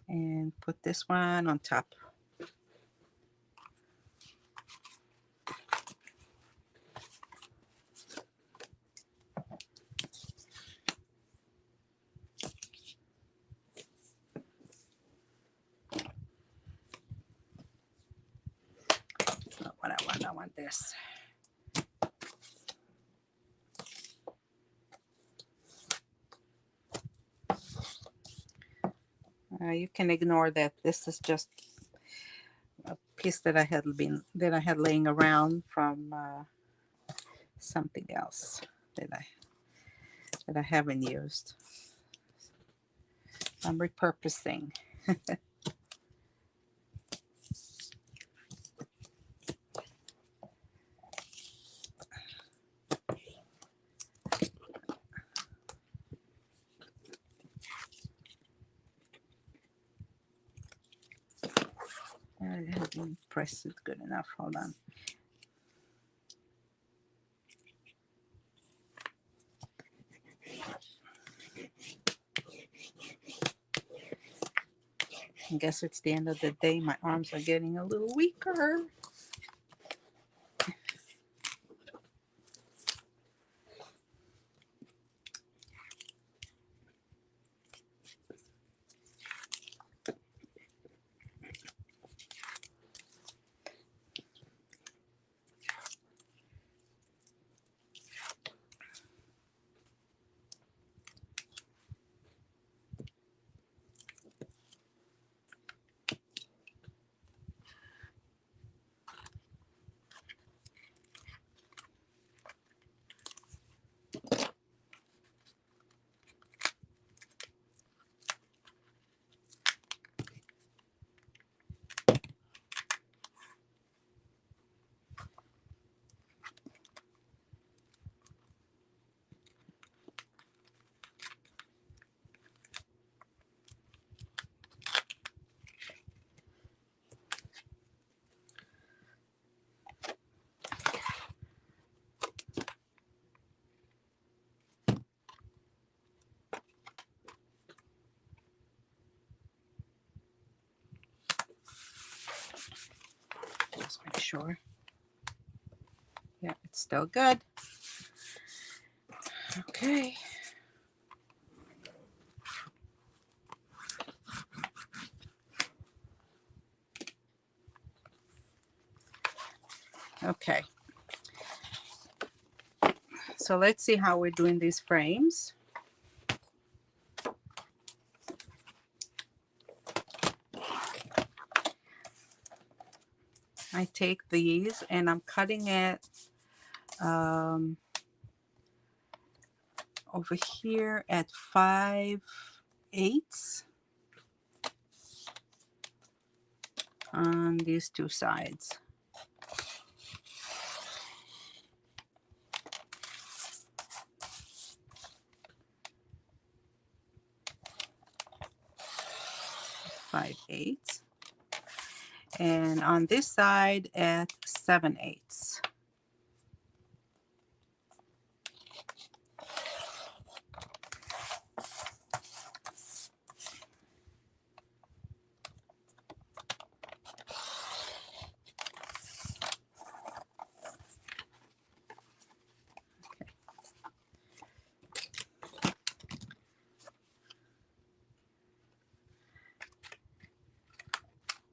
And put this one on top. Not what I want this. You can ignore that. This is just a piece that I had laying around from something else that I haven't used. I'm repurposing. I haven't pressed it good enough. Hold on. I guess it's the end of the day. My arms are getting a little weaker. Just make sure. Yeah, it's still good. Okay. Okay. So let's see how we're doing these frames. I take these and I'm cutting it over here at 5/8 on these two sides. Five eighths, and on this side at 7/8.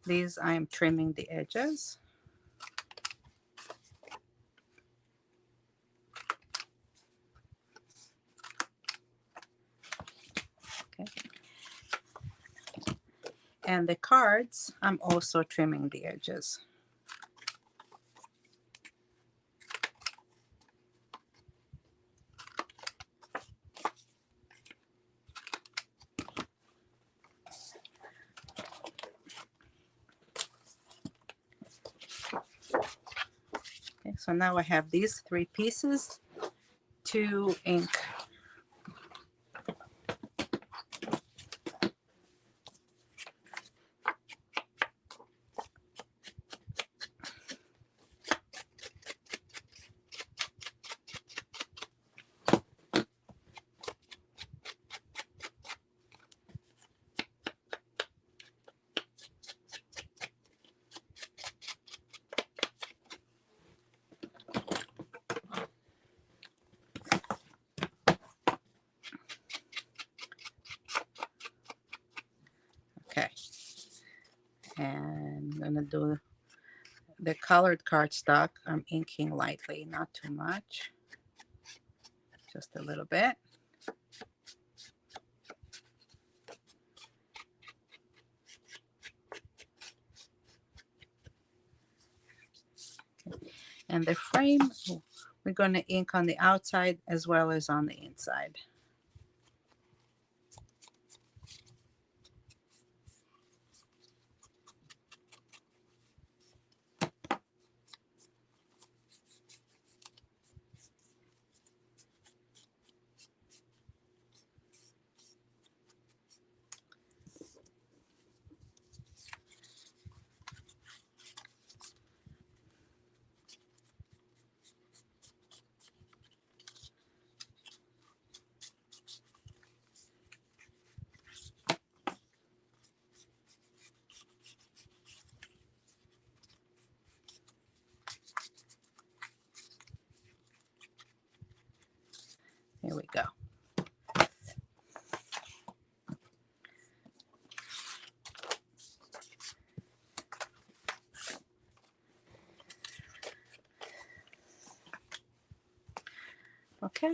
These I am trimming the edges. Okay. And the cards, I'm also trimming the edges. Okay, so now I have these three pieces to ink. Okay, and I'm gonna do the colored cardstock. I'm inking lightly, not too much, just a little bit. And the frame, we're going to ink on the outside as well as on the inside. Here we go. Okay,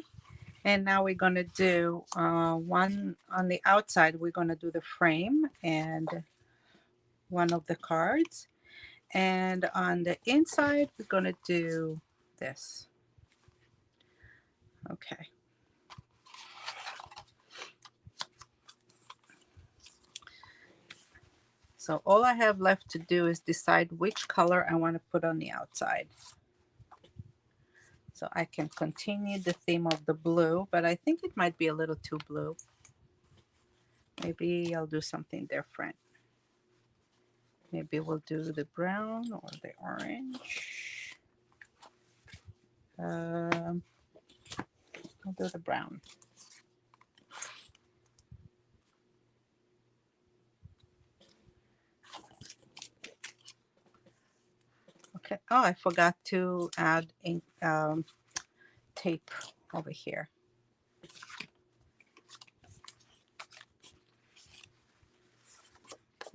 and now we're going to do one on the outside. We're going to do the frame and one of the cards, and on the inside we're going to do this. Okay. So all I have left to do is decide which color I want to put on the outside. So I can continue the theme of the blue, but I think it might be a little too blue. Maybe I'll do something different. Maybe we'll do the brown or the orange. I'll do the brown. Okay. Oh, I forgot to add ink, tape over here.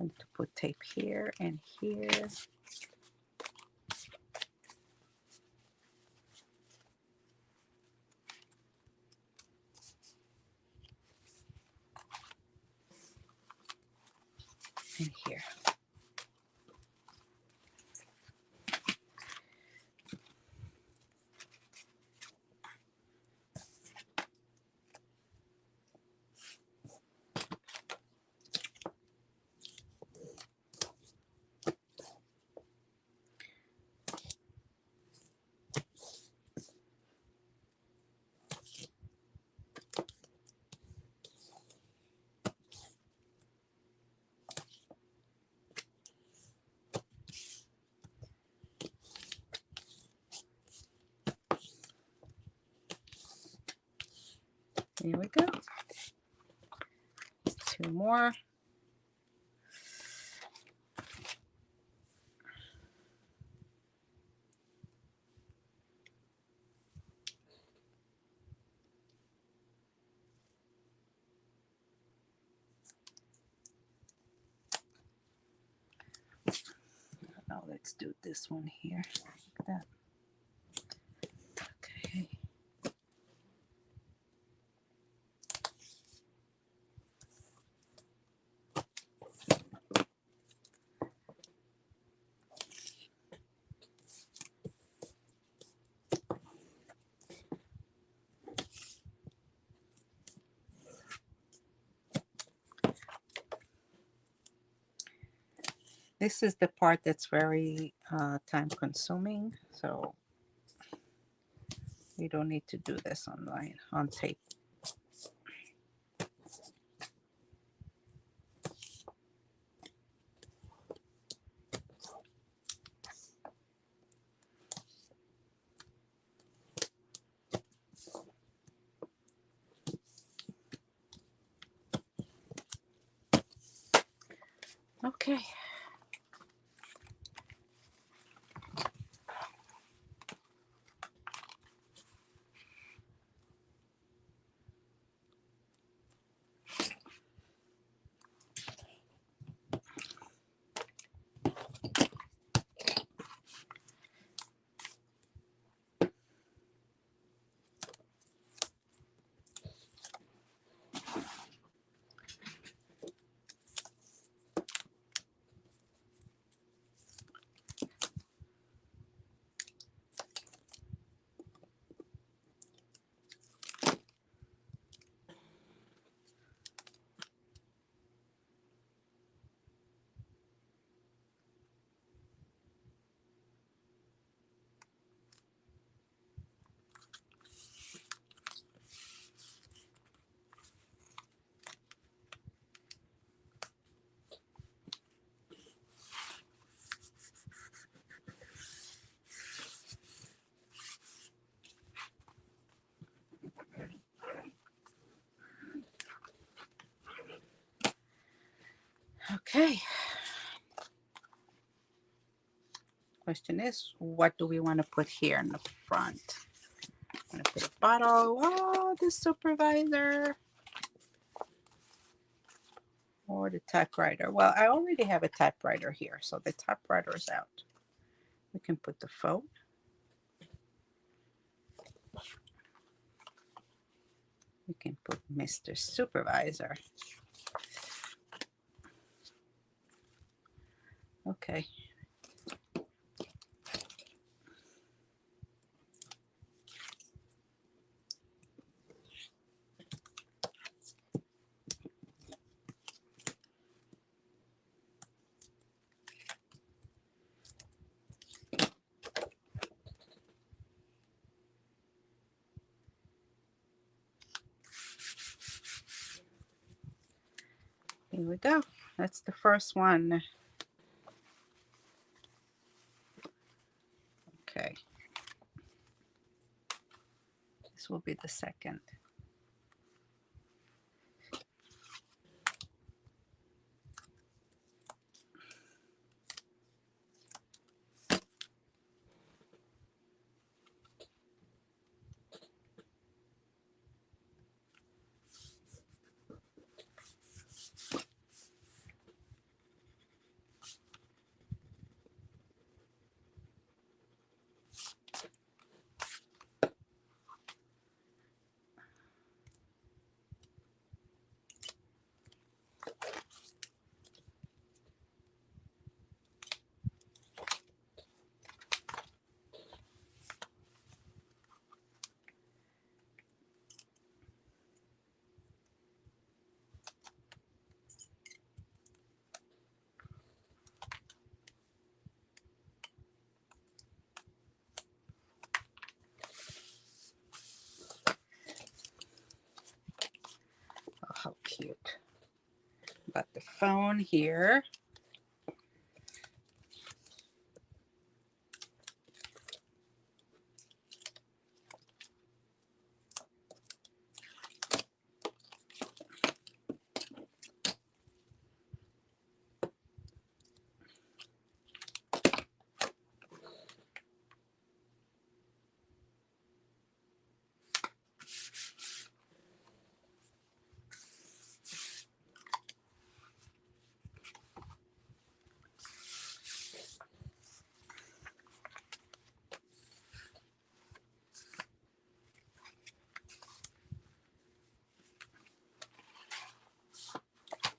I need to put tape here and here. And here. Here we go. 2 more. Now let's do this one here, like that. Okay. This is the part that's very time consuming, so you don't need to do this online on tape. Okay. Okay. Question is, what do we want to put here in the front? I'm gonna put a bottle. Oh, the supervisor. Or the typewriter. Well, I already have a typewriter here, so the typewriter is out. We can put the phone. We can put Mr. Supervisor. Okay. Here we go. That's the first one. Okay. This will be the second. Oh, how cute. Got the phone here.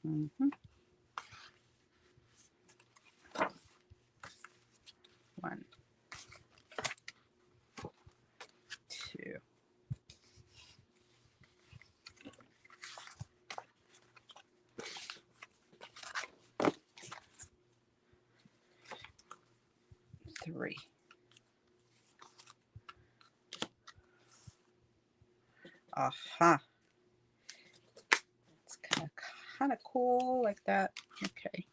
Mm-hmm. 1, 2. 3. Aha. It's kind of cool like that. Okay.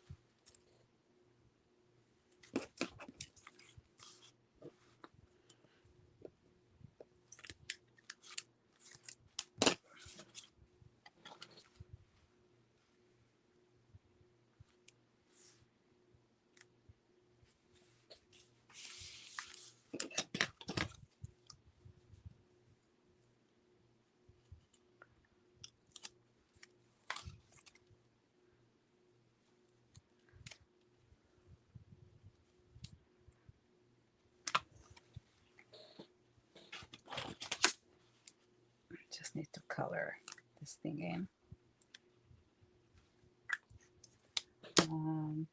Just need to color this thing in. Um,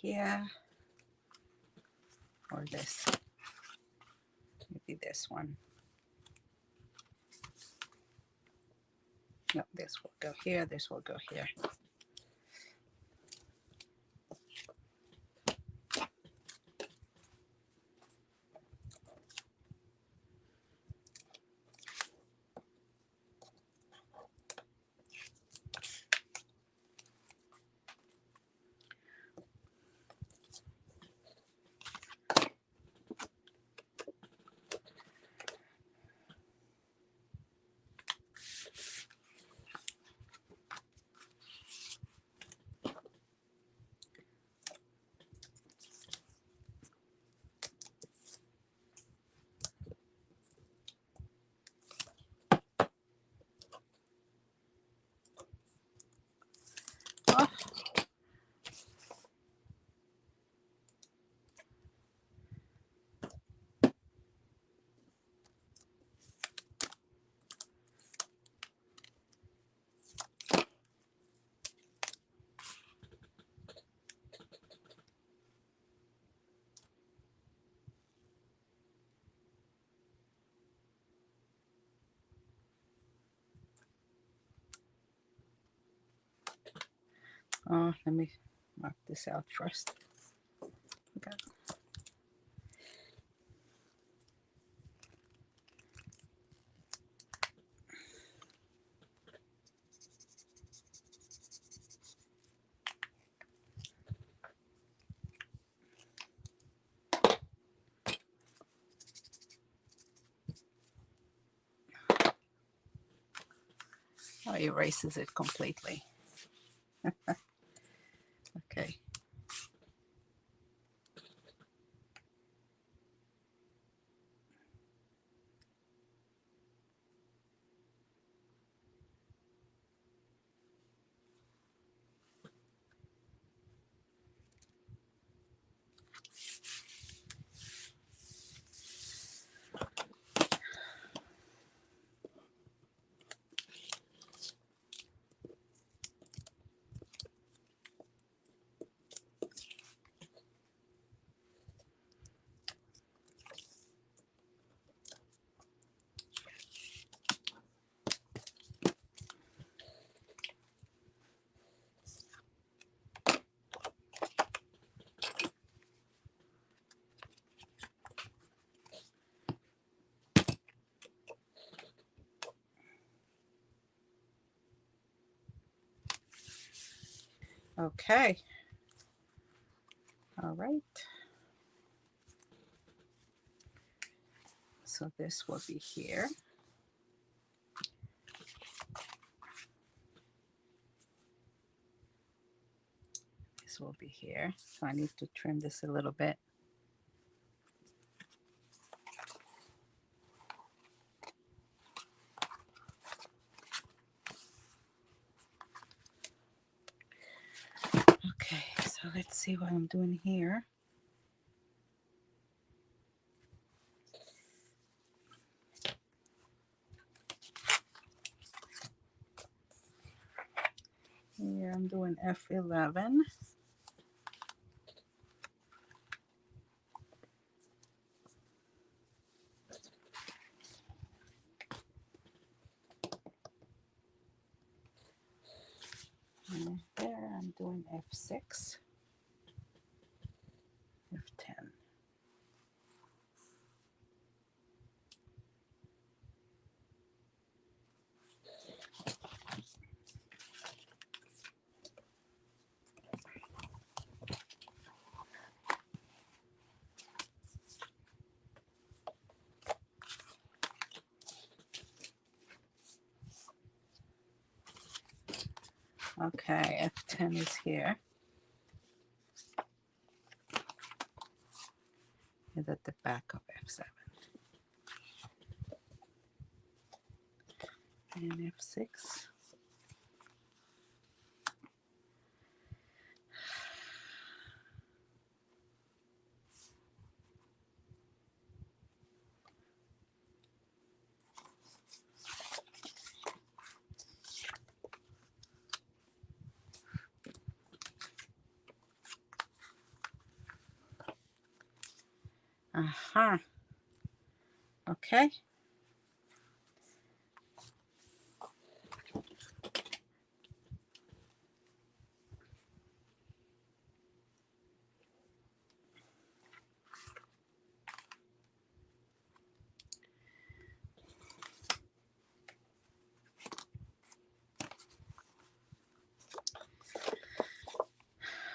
here, or this. Maybe this one. No, this will go here, this will go here. Oh. Oh, let me mark this out first. Okay. Oh, it erases it completely. Okay. Okay. All right. So this will be here. This will be here. So I need to trim this a little bit. Okay, so let's see what I'm doing here. Here I'm doing F11. And there I'm doing F6, F10. Okay, F10 is here. Is at the back of F7. And F6. Uh-huh. Okay.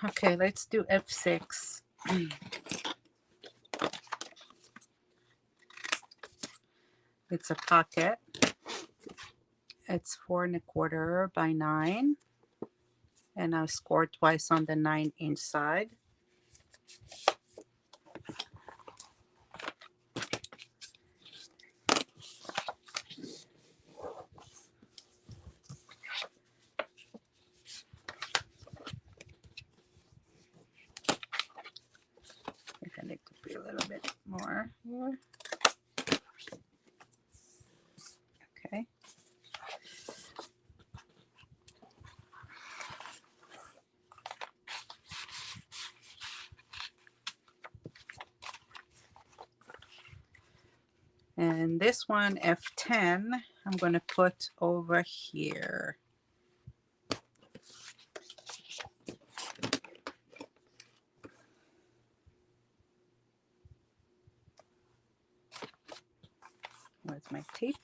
Okay, let's do F6. It's a pocket. It's 4 1/4 by 9. And I'll score twice on the 9-inch side. I think I need to be a little bit more here. Okay. And this one, F10, I'm going to put over here. Where's my tape?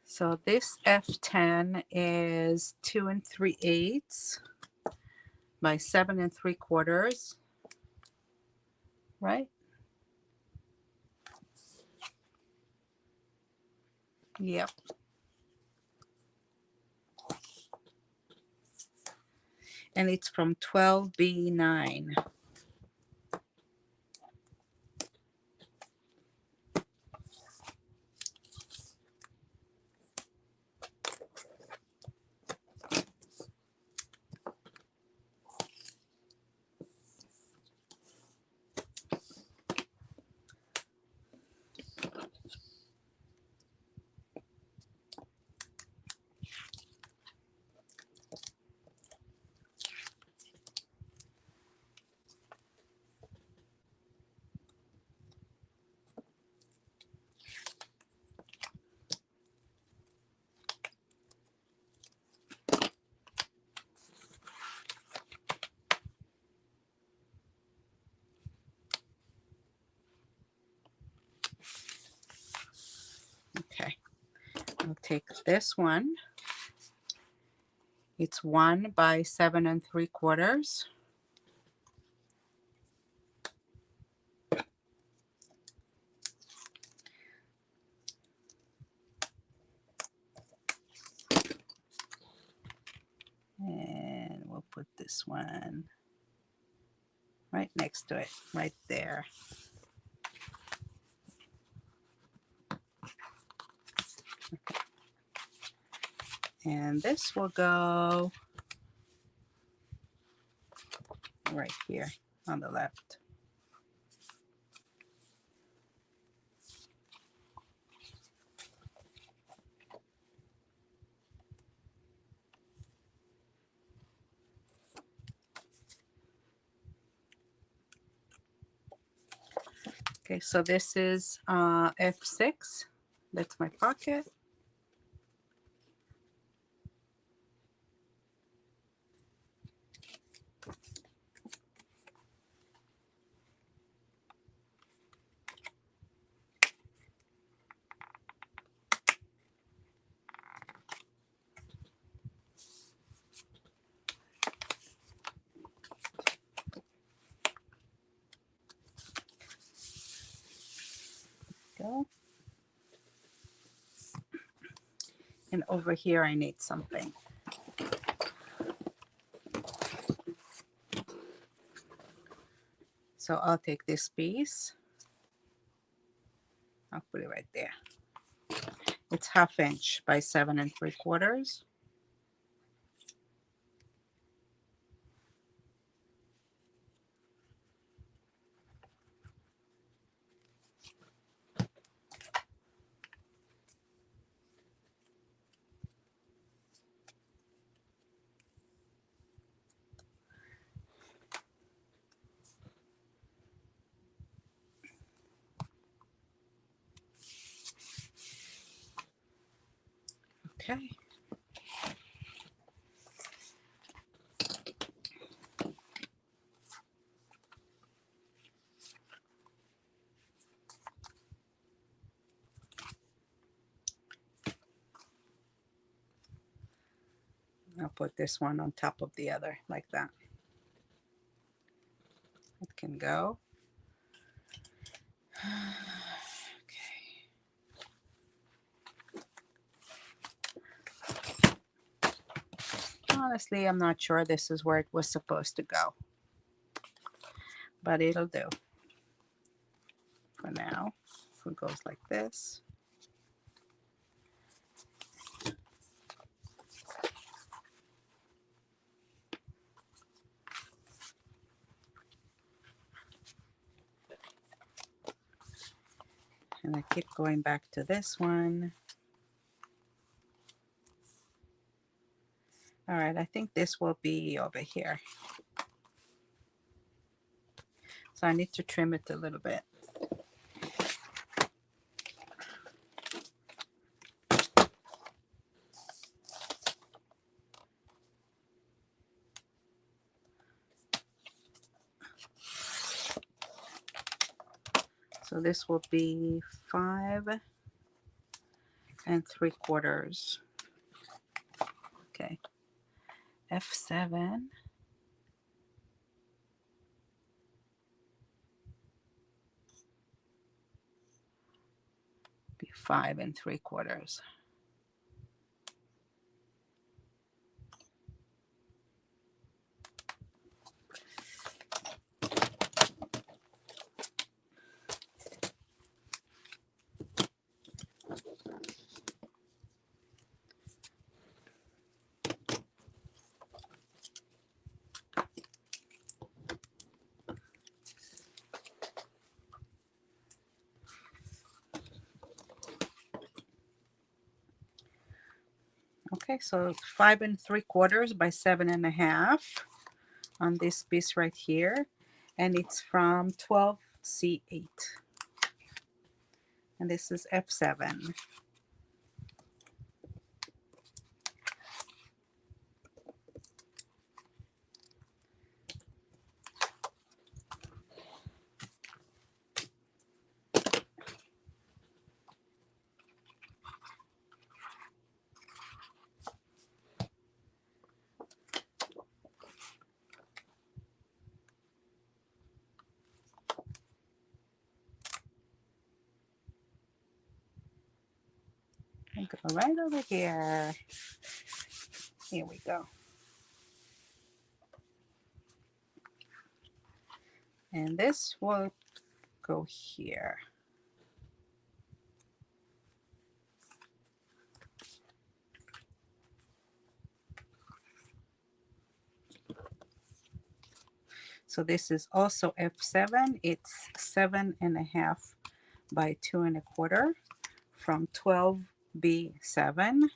So this F10 is 2 3/8 by 7 3/4, right? Yep. And it's from 12B9. Okay. I'll take this one. It's 1 by 7 3/4. And we'll put this one right next to it, right there. And this will go right here on the left. Okay, so this is F6. That's my pocket. Go. And over here I need something. So I'll take this piece. I'll put it right there. It's 1/2 inch by 7 3/4. Okay. I'll put this one on top of the other like that. It can go. Okay. Honestly, I'm not sure this is where it was supposed to go, but it'll do for now. It goes like this. And I keep going back to this one. All right, I think this will be over here. So I need to trim it a little bit. So this will be 5 3/4. Okay, F7. Be 5 3/4. Okay, so 5 3/4 by 7.5 on this piece right here, and it's from 12C8, and this is F7. And go right over here. Here we go. And this will go here. So this is also F7. It's 7.5 by 2 1/4 from 12B7.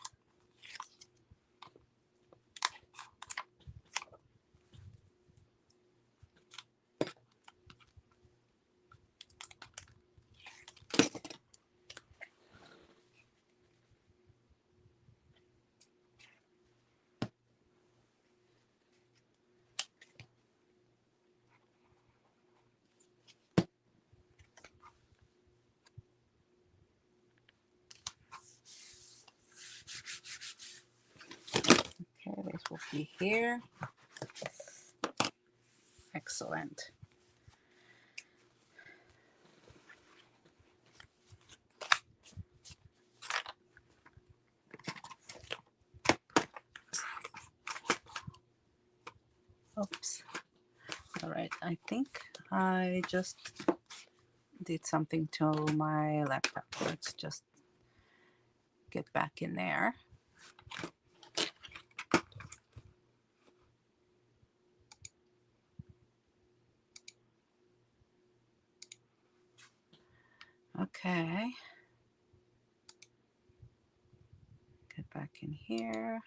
Okay, this will be here. Excellent. Oops. All right, I think I just did something to my laptop. Let's just get back in there. Okay. Get back in here.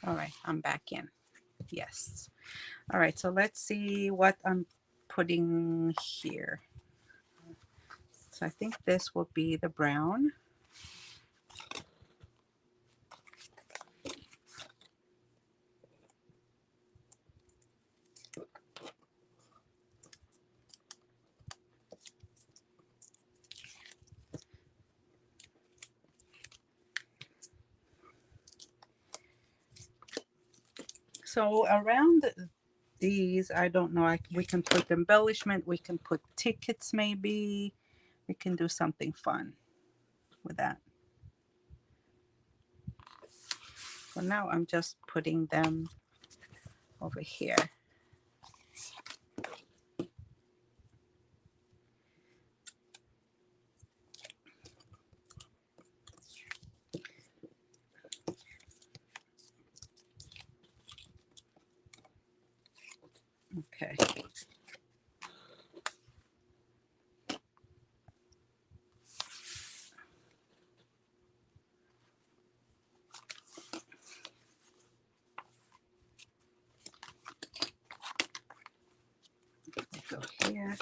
All right, I'm back in. Yes. All right, so let's see what I'm putting here. So I think this will be the brown. So around these, I don't know, we can put embellishment, we can put tickets maybe. We can do something fun with that. For now, I'm just putting them over here. Okay. Go here.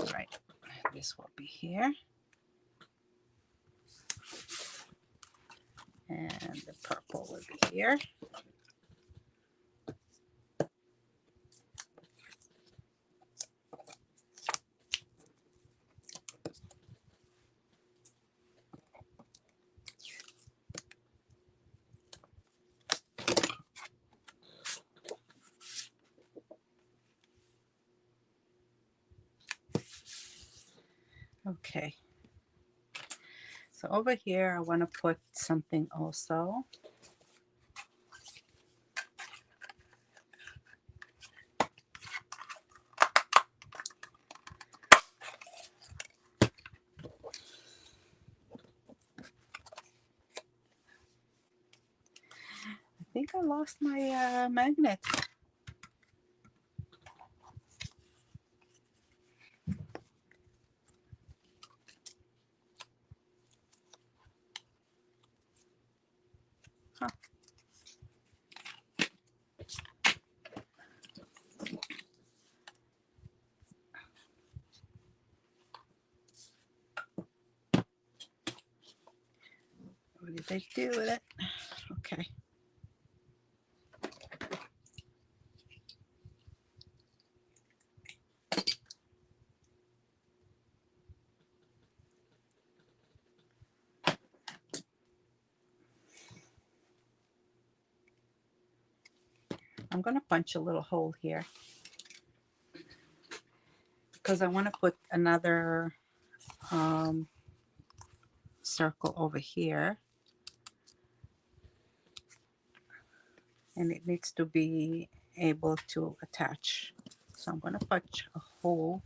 All right, this will be here. And the purple will be here. Okay. So over here, I want to put something also. I think I lost my magnet. Huh. What did they do with it? Okay. I'm going to punch a little hole here because I want to put another circle over here. And it needs to be able to attach. So I'm going to punch a hole.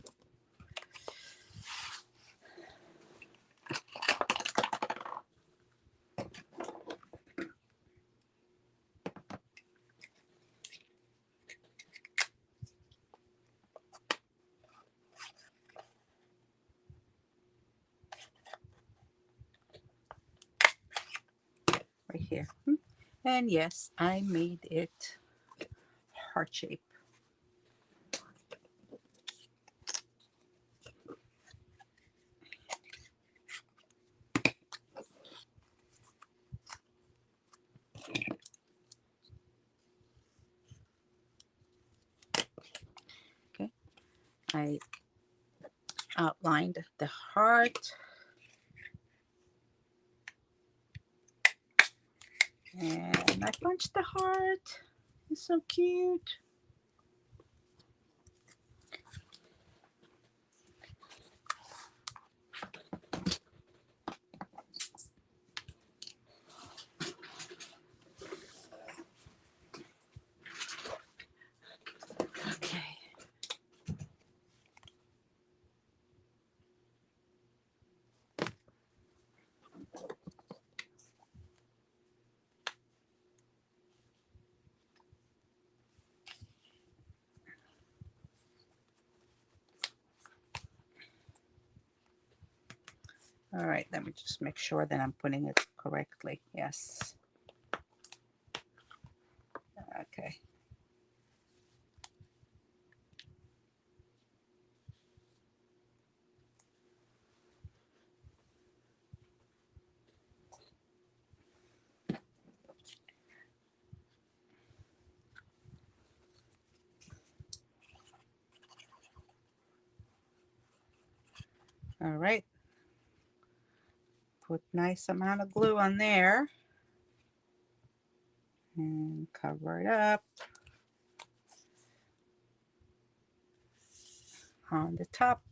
Right here. And yes, I made it heart shape. Okay, I outlined the heart. And I punched the heart. It's so cute. Okay. All right, let me just make sure that I'm putting it correctly. Yes. Okay. All right. Put nice amount of glue on there and cover it up on the top.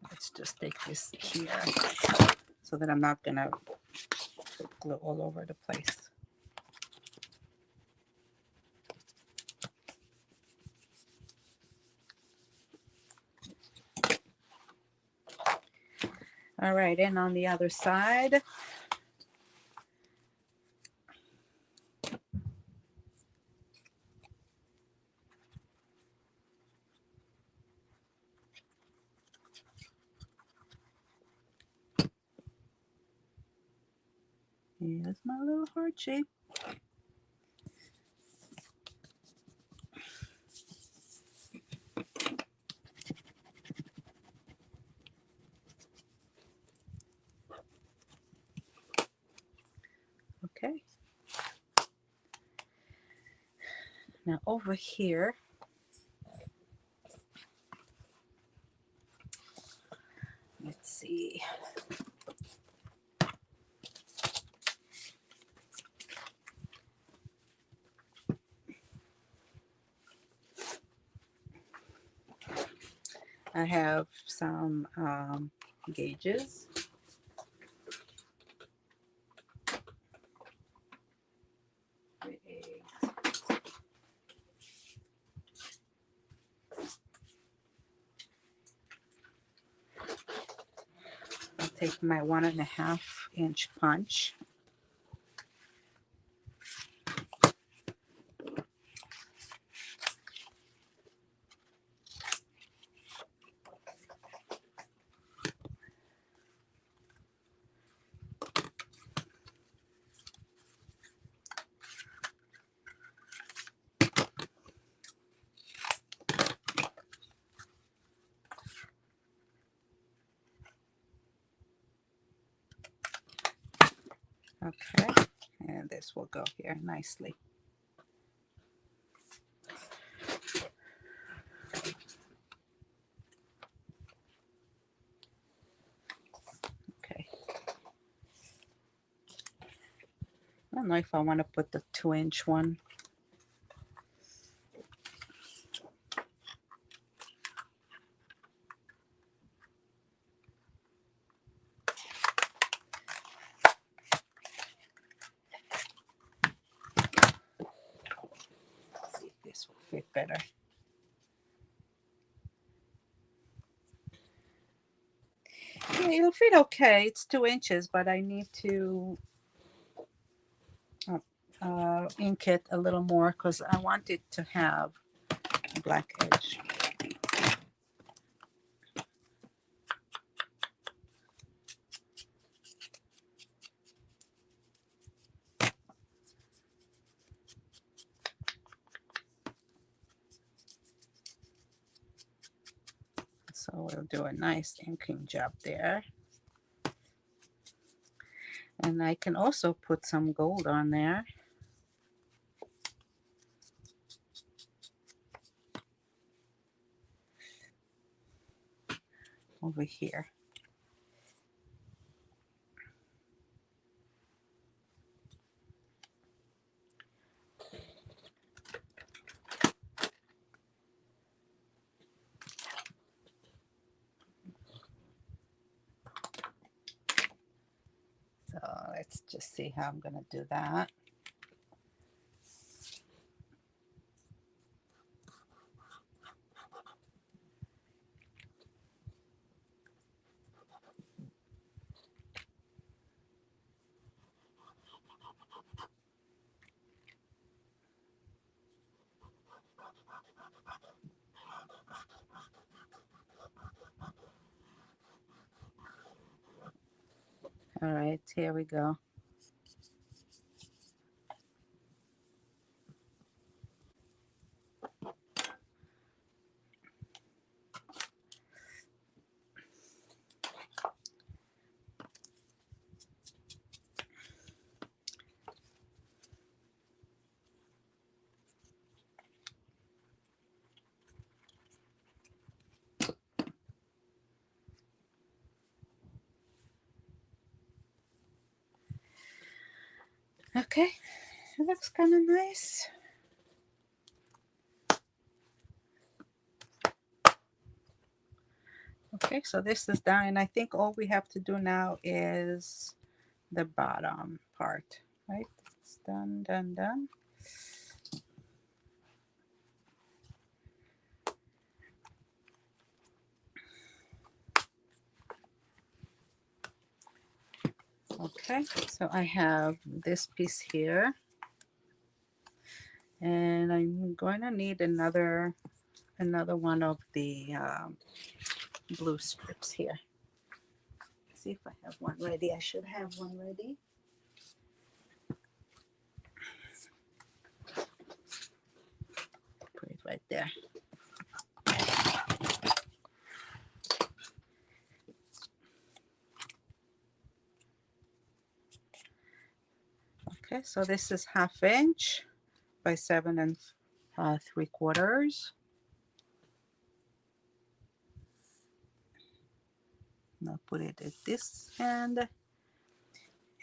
Let's just take this here so that I'm not gonna put glue all over the place. All right, and on the other side, here's my little heart shape. Okay. Now over here, let's see. I have some gauges. I'll take my 1.5-inch punch. Okay, and this will go here nicely. Okay. I don't know if I want to put the 2-inch one. Let's see if this will fit better. Yeah, it'll fit okay. It's 2 inches, but I need to ink it a little more because I want it to have a black edge. So we'll do a nice inking job there. And I can also put some gold on there. Over here. Let's just see how I'm going to do that. All right, here we go. Okay, it looks kind of nice. Okay, so this is done, and I think all we have to do now is the bottom part, right? It's done, done, done. Okay, so I have this piece here, and I'm going to need another one of the blue strips here. Let's see if I have one ready. I should have one ready. Put it right there. Okay, so this is 1/2 inch by 7 3/4. I'll put it at this end,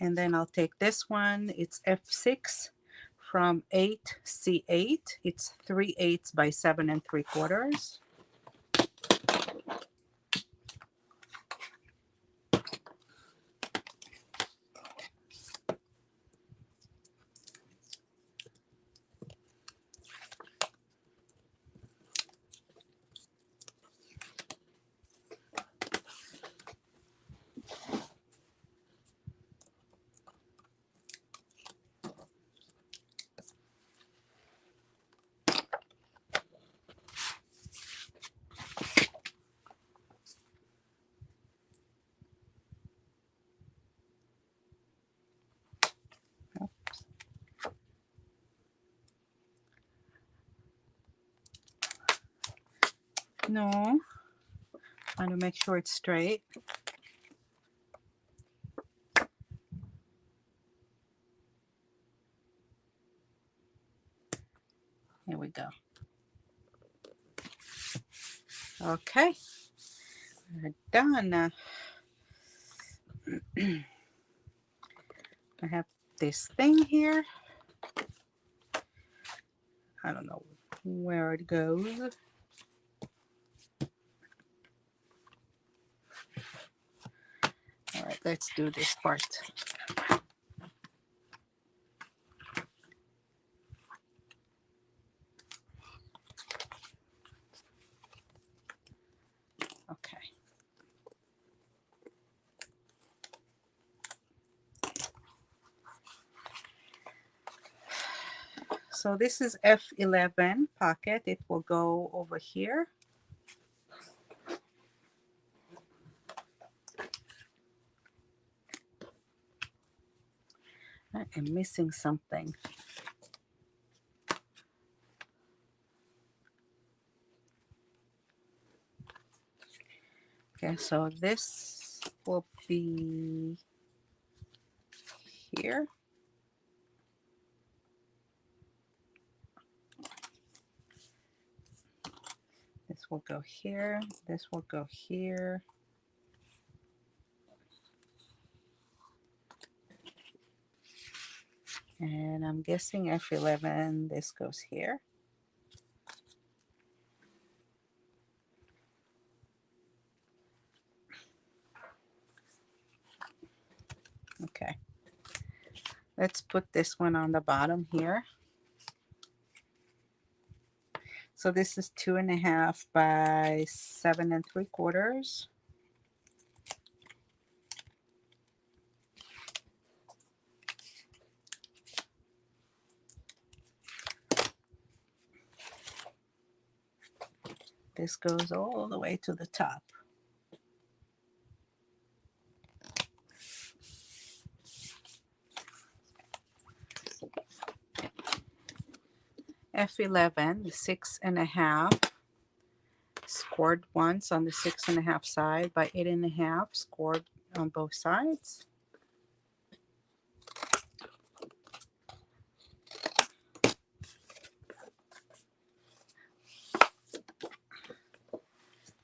and then I'll take this one. It's F6 from 8C8. It's 3/8 by 7 3/4. No, I want to make sure it's straight. Here we go. Okay, we're done. I have this thing here. I don't know where it goes. All right, let's do this part. Okay. So this is F11 pocket. It will go over here. I am missing something. Okay, so this will be here. This will go here. This will go here. And I'm guessing F11, this goes here. Okay. Let's put this one on the bottom here. So this is 2.5 by 7 3/4. This goes all the way to the top. F11, 6.5, scored once on the 6.5 side by 8.5, scored on both sides.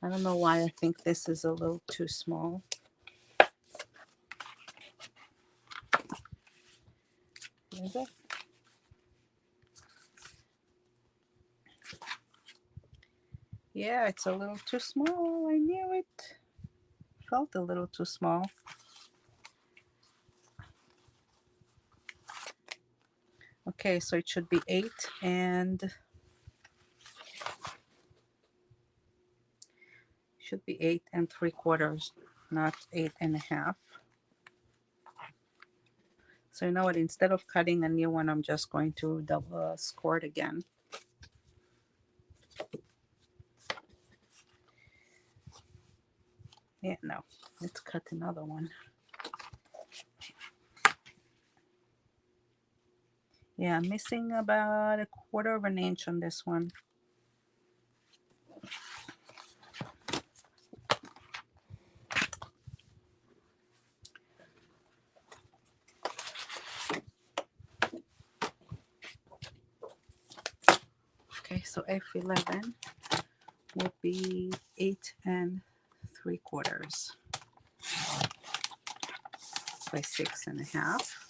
I don't know why I think this is a little too small. Is it? Yeah, it's a little too small. I knew it. Felt a little too small. Okay, so it should be 8 and should be 8 3/4, not 8.5. So you know what? Instead of cutting a new one, I'm just going to double score it again. Yeah, no. Let's cut another one. Yeah, I'm missing about 1/4 of an inch on this one. Okay, so F11 would be 8 3/4 by 6.5.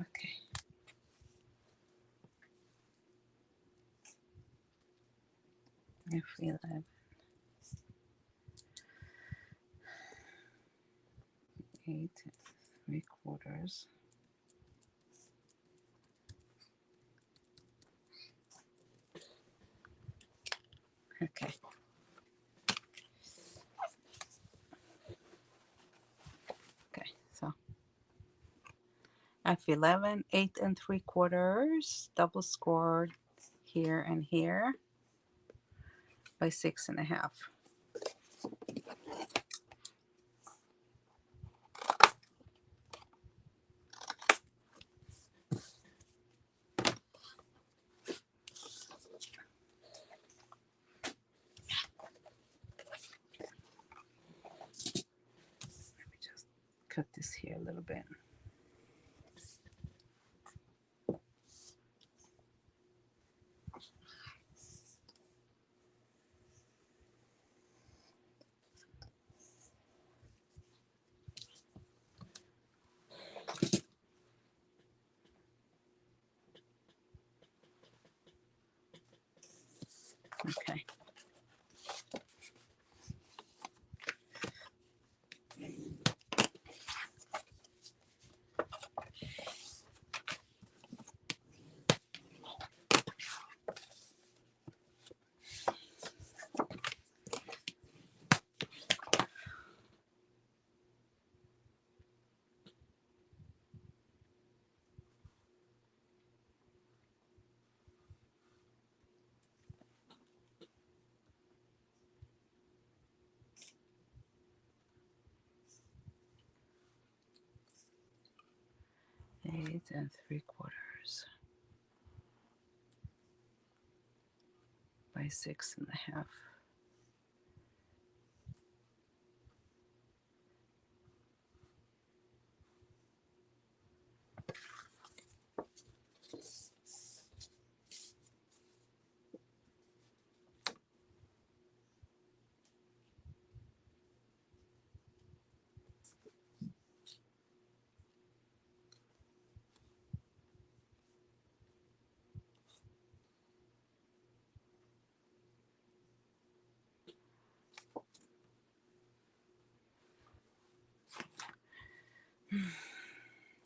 Okay. F11. 8 3/4. Okay. Okay, so F11, 8 3/4, double scored here and here by 6.5. Let me just cut this here a little bit. Okay. 8 3/4 by 6.5.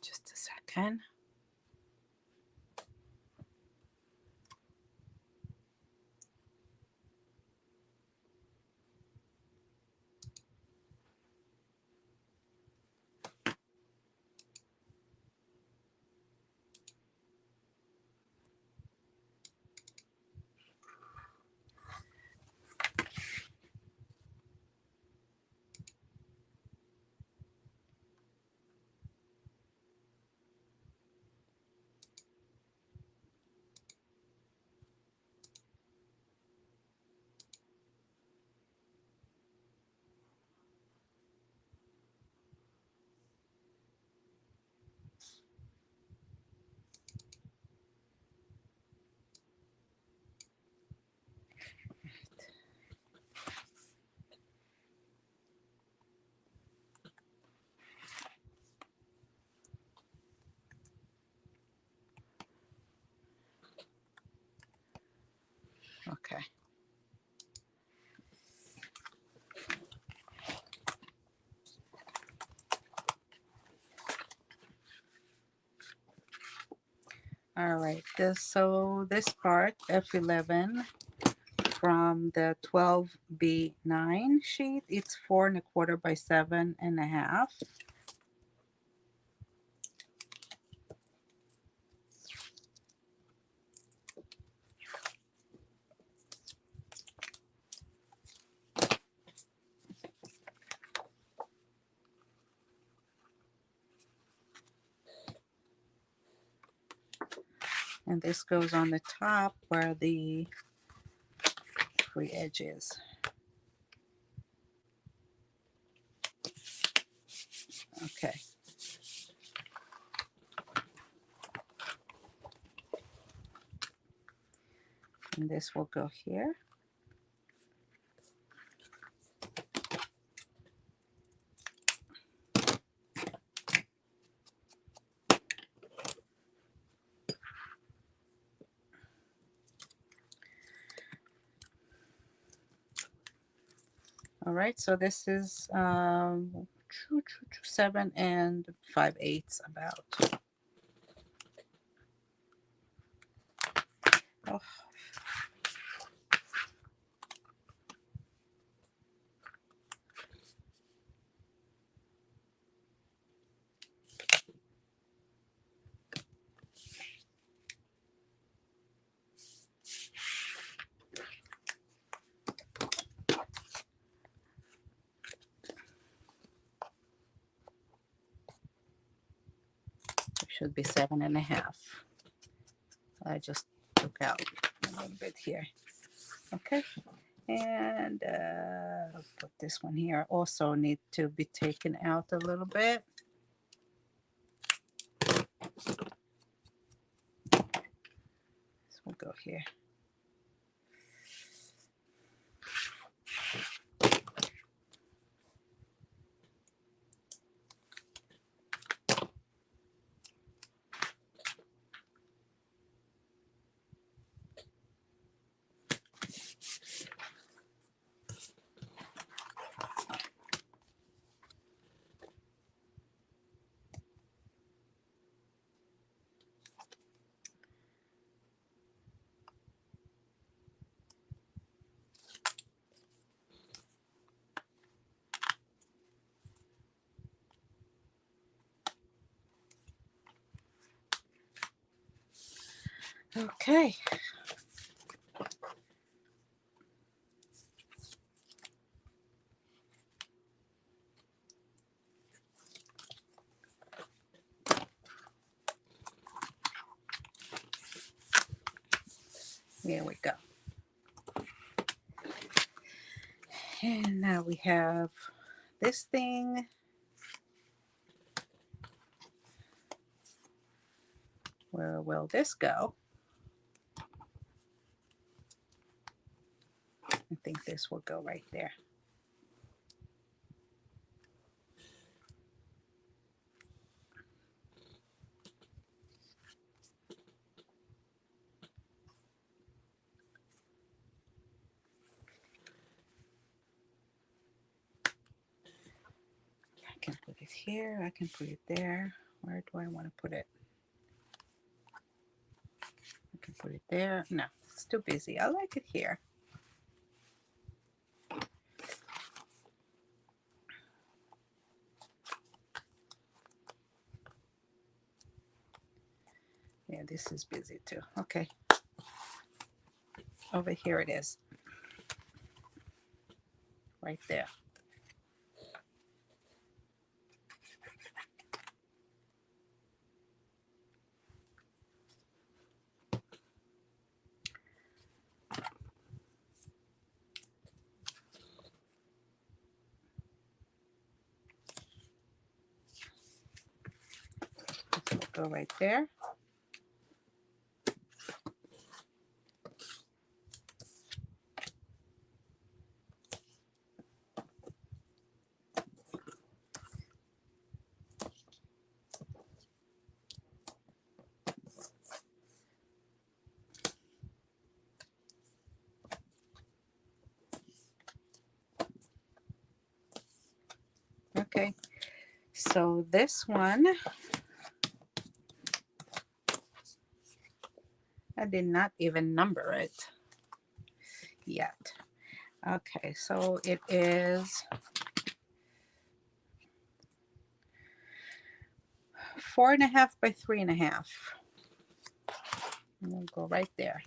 Just a second. Okay. All right. This part F11 from the 12B9 sheet, it's 4 1/4 by 7.5. And this goes on the top where the free edge is. Okay. And this will go here. All right, so this is 7 5/8 about. Oh. Should be 7.5. I just took out a little bit here. Okay, and I'll put this one here. Also need to be taken out a little bit. This will go here. Okay. Here we go. And now we have this thing. Where will this go? I think this will go right there. I can put it here. I can put it there. Where do I want to put it? I can put it there. No, it's too busy. I like it here. Yeah, this is busy too. Okay. Over here it is. Right there. This will go right there. Okay. So this one, I did not even number it yet. Okay, so it is 4.5 by 3.5. And we'll go right there.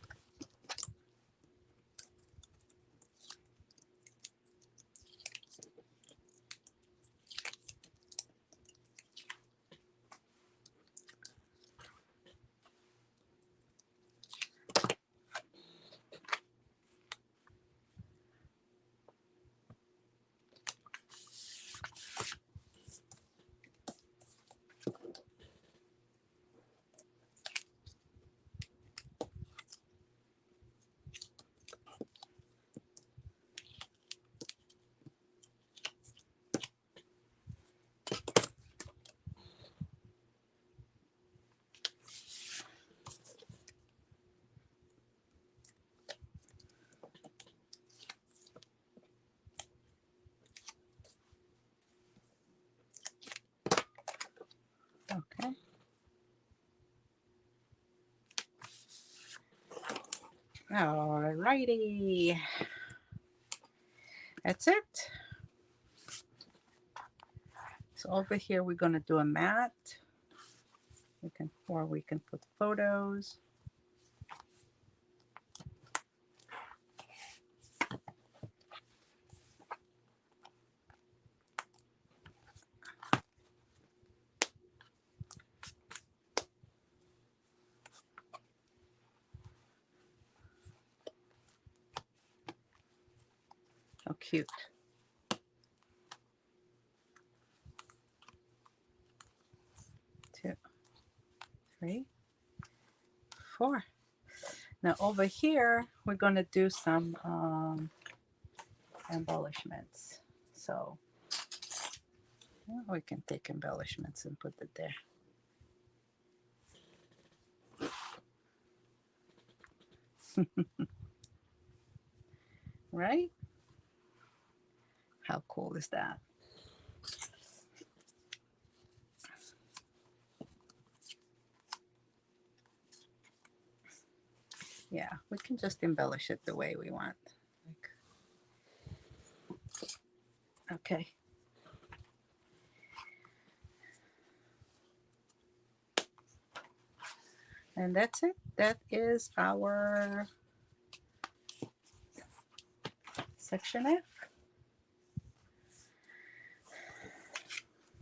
Okay. All righty. That's it. So over here, we're going to do a mat. We can put photos. How cute. 2, 3, 4. Now over here, we're going to do some embellishments. So we can take embellishments and put it there. Right? How cool is that? Yeah, we can just embellish it the way we want. Okay. And that's it. That is our section F.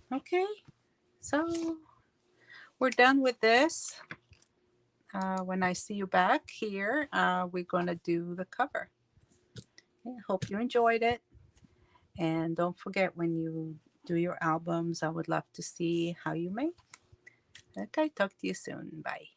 Okay, so we're done with this. when I see you back here, we're going to do the cover. I hope you enjoyed it. And don't forget, when you do your albums, I would love to see how you make. Okay, talk to you soon. Bye.